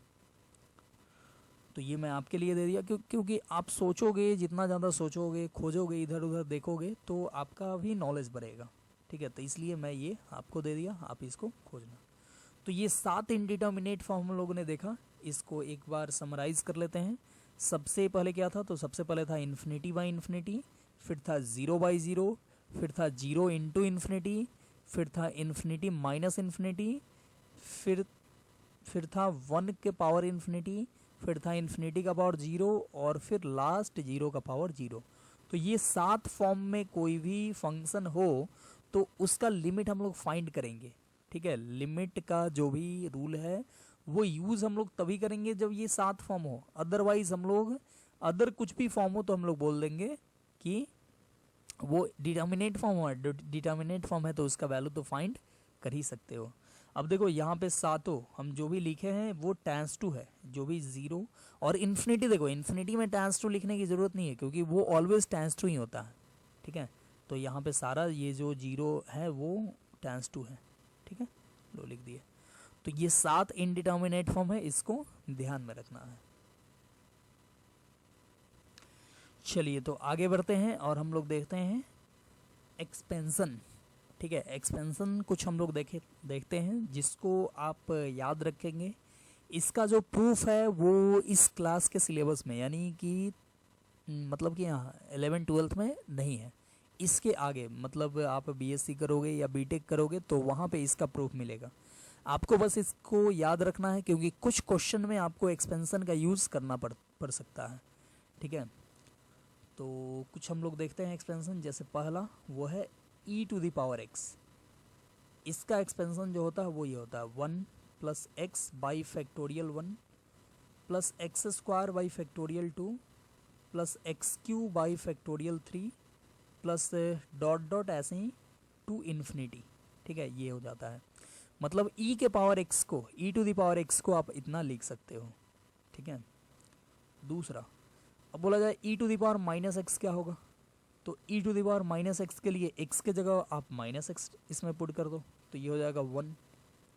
तो ये मैं आपके लिए दे दिया क्योंकि आप सोचोगे, जितना ज़्यादा सोचोगे, खोजोगे, इधर उधर देखोगे, तो आपका भी नॉलेज बढ़ेगा, ठीक है। तो इसलिए मैं ये आपको दे दिया, आप इसको खोजना। तो ये 7 इनडिटर्मिनेट फॉर्म हम लोगों ने देखा, इसको एक बार समराइज कर लेते हैं। सबसे पहले क्या था, तो सबसे पहले था इन्फिनिटी बाई इन्फिनिटी, फिर था ज़ीरो बाई ज़ीरो, फिर था जीरो इंटू इन्फिनिटी, फिर था इन्फिनिटी माइनस इन्फिनिटी, फिर था वन के पावर इन्फिनिटी, फिर था इन्फिनिटी का पावर जीरो, और फिर लास्ट जीरो का पावर जीरो। तो ये 7 फॉर्म में कोई भी फंक्शन हो तो उसका लिमिट हम लोग फाइंड करेंगे, ठीक है। लिमिट का जो भी रूल है वो यूज़ हम लोग तभी करेंगे जब ये 7 फॉर्म हो, अदरवाइज हम लोग अदर कुछ भी फॉर्म हो तो हम लोग बोल देंगे कि वो डिटर्मिनेट फॉर्म हो। डिटर्मिनेट फॉर्म है तो उसका वैल्यू तो फाइंड कर ही सकते हो। अब देखो यहाँ पे सातों हम जो भी लिखे हैं वो टाइम्स टू है, जो भी ज़ीरो और इन्फिनिटी, देखो इन्फिनिटी में टाइम्स टू लिखने की ज़रूरत नहीं है क्योंकि वो ऑलवेज टाइम्स टू ही होता है, ठीक है। तो यहाँ पे सारा ये जो जीरो है वो टाइम्स टू है, ठीक है, लो लिख दिए। तो ये 7 इनडिटर्मिनेट फॉर्म है, इसको ध्यान में रखना है। चलिए तो आगे बढ़ते हैं और हम लोग देखते हैं एक्सपेंशन, ठीक है। एक्सपेंशन कुछ हम लोग देखते हैं जिसको आप याद रखेंगे। इसका जो प्रूफ है वो इस क्लास के सिलेबस में, यानी कि मतलब कि यहाँ 11-12 में नहीं है, इसके आगे मतलब आप बीएससी करोगे या बीटेक करोगे तो वहाँ पे इसका प्रूफ मिलेगा। आपको बस इसको याद रखना है क्योंकि कुछ क्वेश्चन में आपको एक्सपेंशन का यूज़ करना पड़ सकता है, ठीक है। तो कुछ हम लोग देखते हैं एक्सपेंशन। जैसे पहला वो है e to the power x, इसका एक्सपेंशन जो होता है वो ये होता है 1 plus x by factorial 1 plus x square by factorial 2 plus x cube by factorial 3 plus dot dot ऐसे ही टू इन्फिनिटी, ठीक है, ये हो जाता है। मतलब e के पावर x को, e to the power x को आप इतना लिख सकते हो, ठीक है। दूसरा, अब बोला जाए e to the power minus x क्या होगा, तो e to the power minus x के लिए x के जगह आप माइनस एक्स इसमें पुट कर दो तो ये हो जाएगा 1,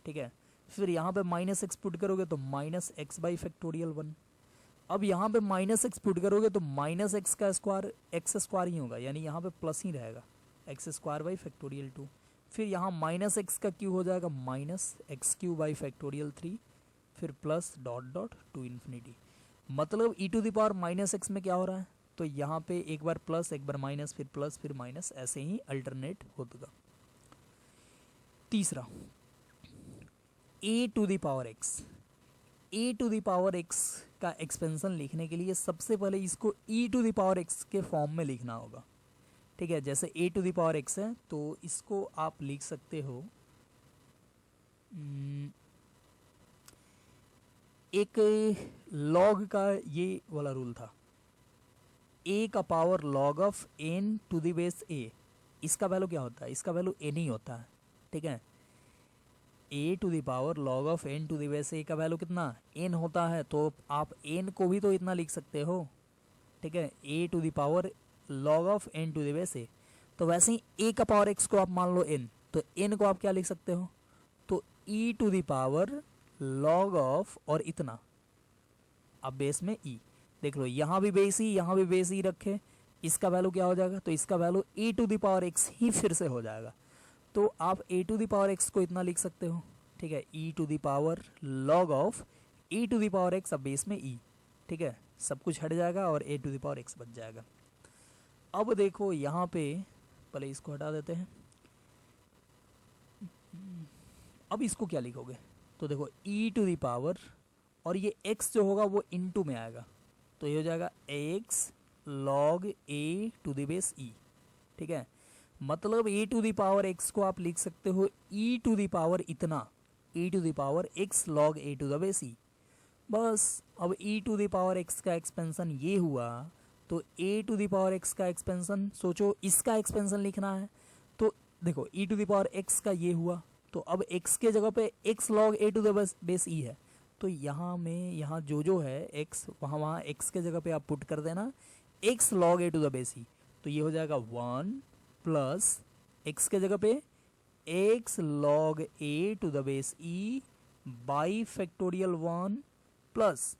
ठीक है। फिर यहाँ पे माइनस एक्स पुट करोगे तो माइनस एक्स बाई फैक्टोरियल 1। अब यहाँ पे माइनस एक्स पुट करोगे तो माइनस एक्स का स्क्वायर एक्स स्क्वायर ही होगा, यानी यहाँ पे प्लस ही रहेगा, एक्स स्क्वायर बाई फैक्टोरियल 2। फिर यहाँ माइनस एक्स का क्यू हो जाएगा minus x cube by factorial 3, फिर plus dot dot to infinity. मतलब e to the power minus x में क्या हो रहा है, तो यहाँ पे एक बार प्लस, एक बार माइनस, फिर प्लस, फिर माइनस, ऐसे ही अल्टरनेट होगा। तीसरा, a to the power x, a to the power x का एक्सपेंशन लिखने के लिए सबसे पहले इसको e to the power x के फॉर्म में लिखना होगा, ठीक है। जैसे a to the power x है तो इसको आप लिख सकते हो एक लॉग का ये वाला रूल था, a का power log of n to the base a, इसका वैल्यू क्या होता है, इसका वैल्यू n ही होता है, ठीक है। A to the power log of n to the base a का वैल्यू कितना एन होता है, तो आप एन को भी तो इतना लिख सकते हो, ठीक है, a to the power log of n to the base a. तो वैसे ही ए का पावर एक्स को आप मान लो एन, तो एन को आप क्या लिख सकते हो, तो e to the power log of और इतना, अब बेस में ई देख लो, यहाँ भी बेस ई यहाँ भी बेस ई रखे, इसका वैल्यू क्या हो जाएगा, तो इसका value a to the power x ही फिर से हो जाएगा। तो आप a to the power x को इतना लिख सकते हो, ठीक है, e to the power log of a to the power x, अब बेस में ई, ठीक है, सब कुछ हट जाएगा और a to the power x बच जाएगा। अब देखो यहाँ पे पहले इसको हटा देते हैं, अब इसको क्या लिखोगे, तो देखो ई टू द पावर और ये x जो होगा वो इनटू में आएगा, तो ये हो जाएगा x log a to the base e, ठीक है, मतलब a to the power x को आप लिख सकते हो e टू द पावर इतना, e to the power x log a to the base e। बस अब e to the power x का एक्सपेंशन ये हुआ, तो a to the power x का एक्सपेंशन सोचो, इसका एक्सपेंशन लिखना है, तो देखो e to the power x का ये हुआ, तो अब x के जगह पे x log a to the base e है, तो यहाँ में यहाँ जो है x वहाँ x के जगह पे आप पुट कर देना x log a to the base e, तो ये हो जाएगा 1 प्लस x के जगह पे x log a to the base e by factorial 1 plus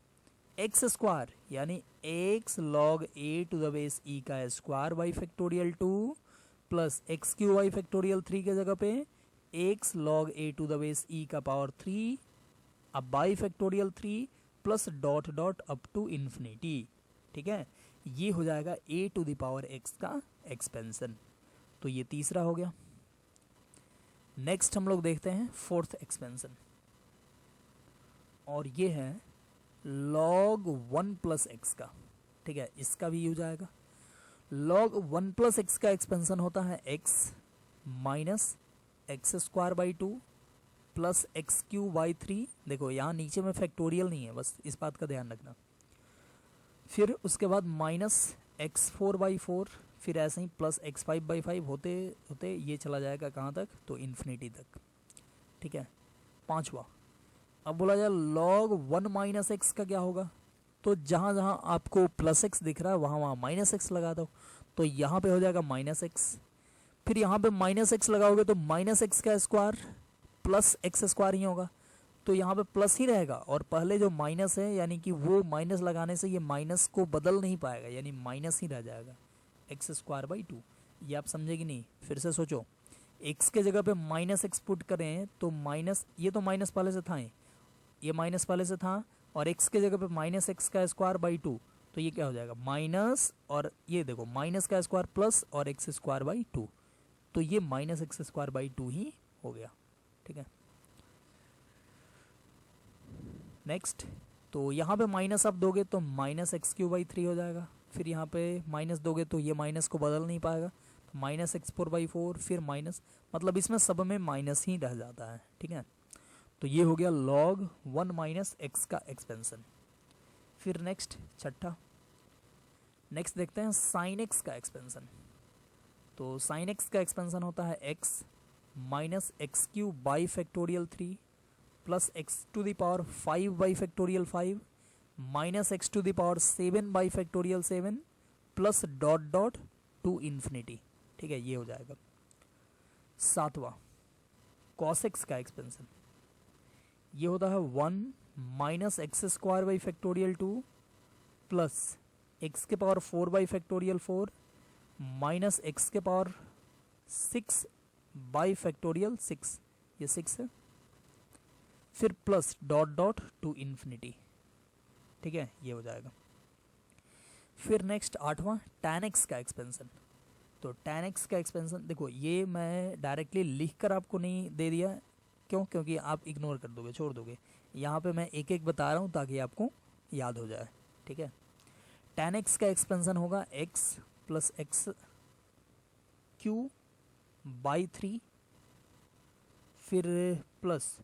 x square यानी x log a to the base e का square by factorial 2 plus x cube by factorial 3 के जगह पे x log a to the base e का power 3 अब by factorial 3 plus dot dot up to infinity, ठीक है, ये हो जाएगा a to the power x का एक्सपेंशन। तो ये तीसरा हो गया। नेक्स्ट हम लोग देखते हैं फोर्थ एक्सपेंशन, और ये है log 1 प्लस एक्स का, ठीक है, इसका भी हो जाएगा। log 1 प्लस एक्स का एक्सपेंशन होता है x minus x square by 2 plus x cube by 3, देखो यहाँ नीचे में फैक्टोरियल नहीं है, बस इस बात का ध्यान रखना। फिर उसके बाद माइनस एक्स 4 बाई 4, फिर ऐसे ही प्लस एक्स 5 बाई 5 होते होते ये चला जाएगा कहाँ तक, तो इन्फिनिटी तक, ठीक है। पांचवा, अब बोला जाए log 1 माइनस एक्स का क्या होगा, तो जहाँ जहाँ आपको प्लस एक्स दिख रहा है वहाँ वहाँ माइनस एक्स लगा दो, तो यहाँ पे हो जाएगा माइनस एक्स, फिर यहाँ पे माइनस एक्स लगाओगे तो माइनस एक्स का स्क्वायर प्लस एक्स स्क्वायर ही होगा, तो यहाँ पे प्लस ही रहेगा, और पहले जो माइनस है यानी कि वो माइनस लगाने से ये माइनस को बदल नहीं पाएगा, यानी माइनस ही रह जाएगा एक्स स्क्वायर बाई 2। ये आप समझे कि नहीं, फिर से सोचो, एक्स के जगह पे माइनस एक्स पुट करें तो माइनस, ये तो माइनस पहले से था, ये माइनस पहले से था, और एक्स के जगह पे माइनस एक्स का स्क्वायर बाई 2, तो ये क्या हो जाएगा माइनस, और ये देखो माइनस का स्क्वायर प्लस और एक्स स्क्वायर बाई 2, तो ये माइनस एक्स स्क्वायर बाई 2 ही हो गया, ठीक है। नेक्स्ट, तो यहाँ पे माइनस आप दोगे तो माइनस एक्स क्यू बाई 3 हो जाएगा, फिर यहाँ पे माइनस दोगे तो ये माइनस को बदल नहीं पाएगा, तो माइनस एक्स 4 बाई 4, फिर माइनस, मतलब इसमें सब में माइनस ही रह जाता है, ठीक है। तो ये हो गया log 1 माइनस एक्स का एक्सपेंशन। फिर नेक्स्ट छठा, नेक्स्ट देखते हैं साइन एक्स का एक्सपेंशन। तो साइन एक्स का एक्सपेंशन होता है x minus x cube by factorial 3 plus x to the power 5 by factorial 5 minus x to the power 7 by factorial 7 plus dot dot to infinity, ठीक है, ये हो जाएगा। सातवां, कॉस एक्स का एक्सपेंशन, ये होता है 1 minus x square by factorial 2 plus x के power 4 by factorial 4 minus x के पावर 6 बाई फैक्टोरियल 6, ये 6 है, फिर plus dot dot to infinity, ठीक है, ये हो जाएगा। फिर नेक्स्ट आठवां, tan x का एक्सपेंशन। तो tan x का एक्सपेंशन देखो, ये मैं डायरेक्टली लिख कर आपको नहीं दे दिया, क्यों, क्योंकि आप इग्नोर कर दोगे, छोड़ दोगे, यहाँ पे मैं एक एक बता रहा हूँ ताकि आपको याद हो जाए, ठीक है। tan x का एक्सपेंशन होगा x plus x cube by 3, फिर प्लस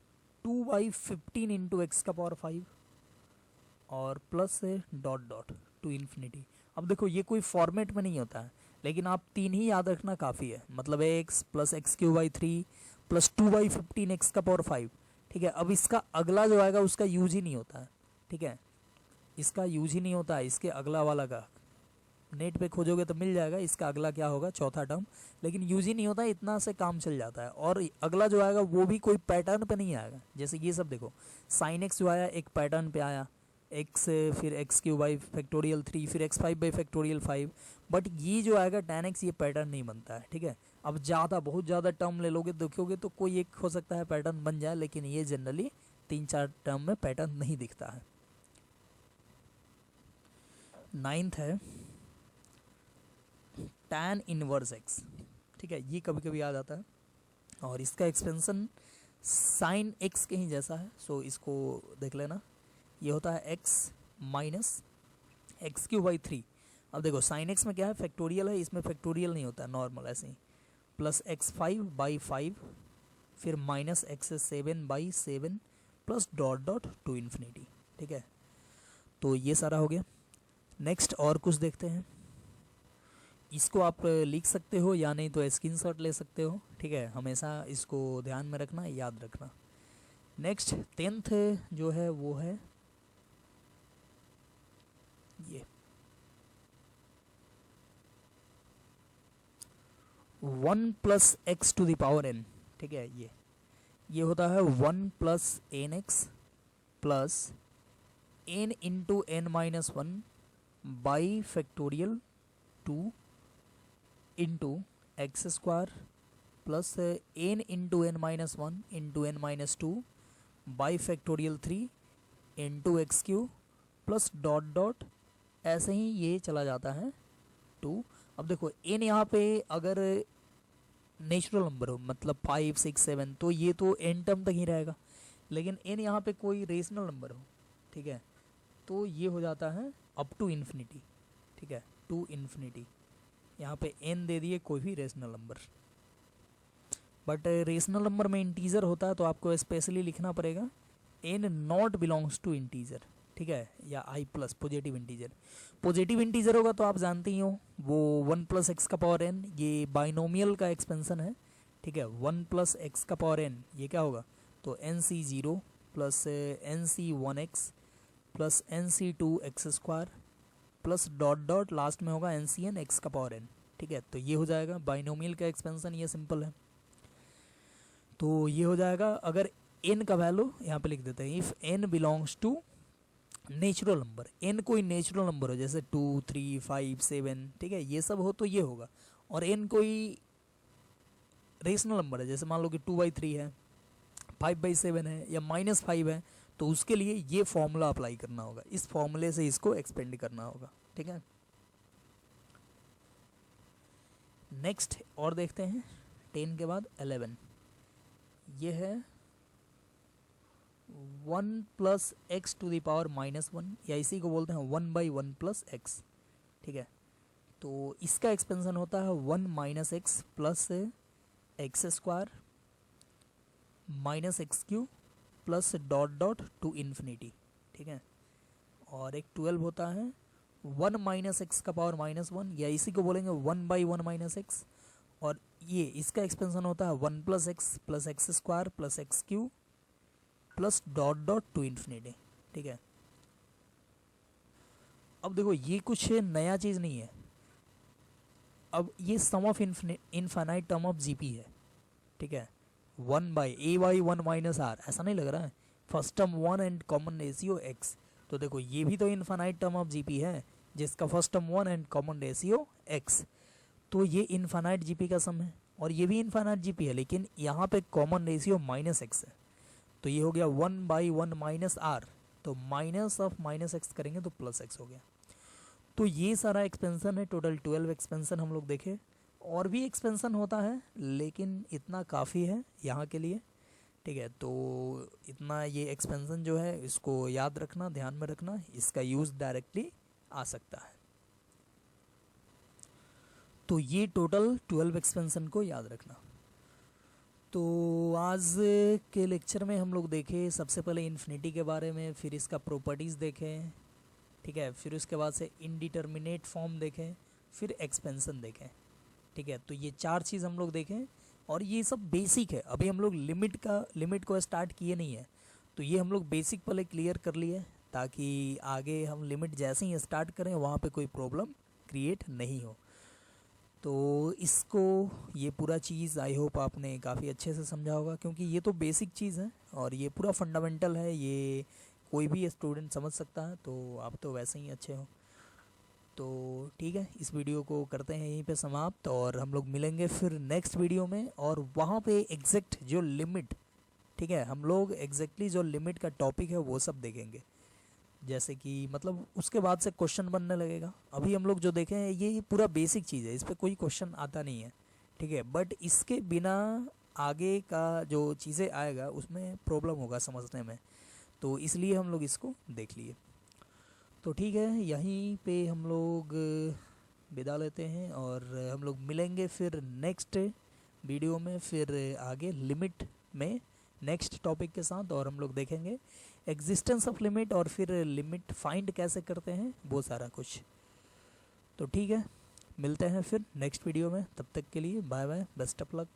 2 बाई 15 इंटू एक्स का पावर 5 और plus dot dot to infinity. अब देखो ये कोई फॉर्मेट में नहीं होता है, लेकिन आप 3 ही याद रखना काफ़ी है, मतलब x plus x cube by 3 plus 2 by 15 x का पावर 5, ठीक है। अब इसका अगला जो आएगा उसका यूज ही नहीं होता है, ठीक है, इसका यूज ही नहीं होता है, इसके अगला वाला का नेट पे खोजोगे तो मिल जाएगा, इसका अगला क्या होगा चौथा टर्म, लेकिन यूज ही नहीं होता है, इतना से काम चल जाता है। और अगला जो आएगा वो भी कोई पैटर्न पे नहीं आएगा, जैसे ये सब देखो साइन एक्स जो आया एक पैटर्न पे आया, एक्स फिर एक्स क्यू बाई फैक्टोरियल 3 फिर एक्स 5 बाई फैक्टोरियल 5, बट ये जो आएगा tan x ये पैटर्न नहीं बनता है, ठीक है। अब ज़्यादा बहुत ज़्यादा टर्म ले लोगे देखोगे तो कोई एक हो सकता है पैटर्न बन जाए, लेकिन ये जनरली 3-4 टर्म में पैटर्न नहीं दिखता है। 9th है tan इनवर्स x, ठीक है, ये कभी कभी आ जाता है, और इसका एक्सपेंशन साइन x के ही जैसा है, सो इसको देख लेना। ये होता है x minus x cube by 3। अब देखो साइन एक्स में क्या है फैक्टोरियल है, इसमें फैक्टोरियल नहीं होता है, नॉर्मल ऐसे ही, प्लस x5 बाई 5 फिर minus x7 by 7 plus dot dot to infinity, ठीक है। तो ये सारा हो गया। नेक्स्ट और कुछ देखते हैं, इसको आप लिख सकते हो या नहीं तो स्क्रीनशॉट ले सकते हो, ठीक है, हमेशा इसको ध्यान में रखना, याद रखना। नेक्स्ट 10th जो है वो है ये 1 plus x to the power n, ठीक है। ये होता है 1 plus n x plus n into n minus 1 by factorial 2 into x square plus n into n minus 1 into n minus 2 by factorial 3 into x cube plus dot dot, ऐसे ही ये चला जाता है 2। अब देखो एन यहाँ पे अगर नेचुरल नंबर हो मतलब 5 6 7 तो ये तो एन टर्म तक ही रहेगा, लेकिन एन यहाँ पे कोई रेशनल नंबर हो, ठीक है, तो ये हो जाता है अप टू इन्फिनिटी, ठीक है, टू इन्फिनिटी। यहाँ पे एन दे दिए कोई भी rational number, but rational number में इंटीजर होता है तो आपको स्पेशली लिखना पड़ेगा n not belongs to integer, ठीक है, या I plus positive integer. Positive integer होगा तो आप जानते ही हो वो 1 प्लस एक्स का पावर एन, ये बाइनोमियल का एक्सपेंशन है, ठीक है। 1 प्लस एक्स का पावर एन ये क्या होगा, तो n C 0 plus n C 1x plus n c 2x square plus dot dot last में होगा एन सी एन एक्स का पावर एन, ठीक है। तो ये हो जाएगा बाइनोमियल का एक्सपेंशन, ये सिंपल है, तो ये हो जाएगा। अगर n का वैल्यू यहाँ पे लिख देते हैं, if n belongs to natural number, n कोई नेचुरल नंबर हो जैसे 2 3 5 7, ठीक है, ये सब हो तो ये होगा, और n कोई रेशनल नंबर है जैसे मान लो कि 2/3 है, 5/7 है या -5 है, तो उसके लिए ये फॉर्मूला अप्लाई करना होगा, इस फॉर्मूले से इसको एक्सपेंड करना होगा, ठीक है। नेक्स्ट और देखते हैं 10 के बाद 11, ये है 1 plus x to the power -1, या इसी को बोलते हैं 1/1 प्लस एक्स, ठीक है। तो इसका एक्सपेंशन होता है 1 minus x plus x square minus x cube plus dot dot to infinity, ठीक है। और एक 12 होता है 1 माइनस एक्स का पावर -1, या इसी को बोलेंगे 1/1 माइनस एक्स, और ये इसका एक्सपेंशन होता है 1 plus x square plus x cube plus dot dot to infinity, ठीक है। अब देखो ये कुछ नया चीज़ नहीं है, अब ये sum of infinite term of GP है, ठीक है, 1/a/1 माइनस आर, ऐसा नहीं लग रहा है, first term 1 and common ratio x, तो देखो ये भी तो इनफाइनाइट टर्म ऑफ जीपी है जिसका first term 1 and common ratio x, तो ये इनफाइनाइट जीपी का सम है, और ये भी इनफाइनाइट जीपी है, लेकिन यहाँ पे कॉमन रेशियो -x है, तो ये हो गया 1/1 माइनस आर, तो माइनस ऑफ -x करेंगे तो +x हो गया। तो ये सारा एक्सपेंशन है, टोटल 12 एक्सपेंशन हम लोग देखे, और भी एक्सपेंशन होता है लेकिन इतना काफ़ी है यहाँ के लिए, ठीक है। तो इतना ये एक्सपेंशन जो है इसको याद रखना, ध्यान में रखना, इसका यूज़ डायरेक्टली आ सकता है। तो ये टोटल 12 एक्सपेंशन को याद रखना। तो आज के लेक्चर में हम लोग देखे सबसे पहले इन्फिनिटी के बारे में, फिर इसका प्रॉपर्टीज़ देखें, ठीक है, फिर उसके बाद से इनडिटर्मिनेट फॉर्म देखें, फिर एक्सपेंशन देखें, ठीक है। तो ये 4 चीज़ हम लोग देखें और ये सब बेसिक है, अभी हम लोग लिमिट को स्टार्ट किए नहीं है, तो ये हम लोग बेसिक पहले क्लियर कर लिए ताकि आगे हम लिमिट जैसे ही स्टार्ट करें वहाँ पे कोई प्रॉब्लम क्रिएट नहीं हो। तो इसको ये पूरा चीज़ आई होप आपने काफ़ी अच्छे से समझा होगा, क्योंकि ये तो बेसिक चीज़ है और ये पूरा फंडामेंटल है, ये कोई भी स्टूडेंट समझ सकता है, तो आप तो वैसे ही अच्छे हो। तो ठीक है, इस वीडियो को करते हैं यहीं पे समाप्त और हम लोग मिलेंगे फिर नेक्स्ट वीडियो में, और वहाँ पे एग्जैक्ट जो लिमिट, ठीक है, हम लोग एग्जैक्टली जो लिमिट का टॉपिक है वो सब देखेंगे। जैसे कि मतलब उसके बाद से क्वेश्चन बनने लगेगा। अभी हम लोग जो देखे हैं ये पूरा बेसिक चीज़ है, इस पर कोई क्वेश्चन आता नहीं है, ठीक है, बट इसके बिना आगे का जो चीज़ें आएगा उसमें प्रॉब्लम होगा समझने में, तो इसलिए हम लोग इसको देख लिए। तो ठीक है, यहीं पे हम लोग विदा लेते हैं और हम लोग मिलेंगे फिर नेक्स्ट वीडियो में, फिर आगे लिमिट में नेक्स्ट टॉपिक के साथ, और हम लोग देखेंगे एग्जिस्टेंस ऑफ लिमिट और फिर लिमिट फाइंड कैसे करते हैं वो सारा कुछ। तो ठीक है, मिलते हैं फिर नेक्स्ट वीडियो में, तब तक के लिए bye bye, best of luck.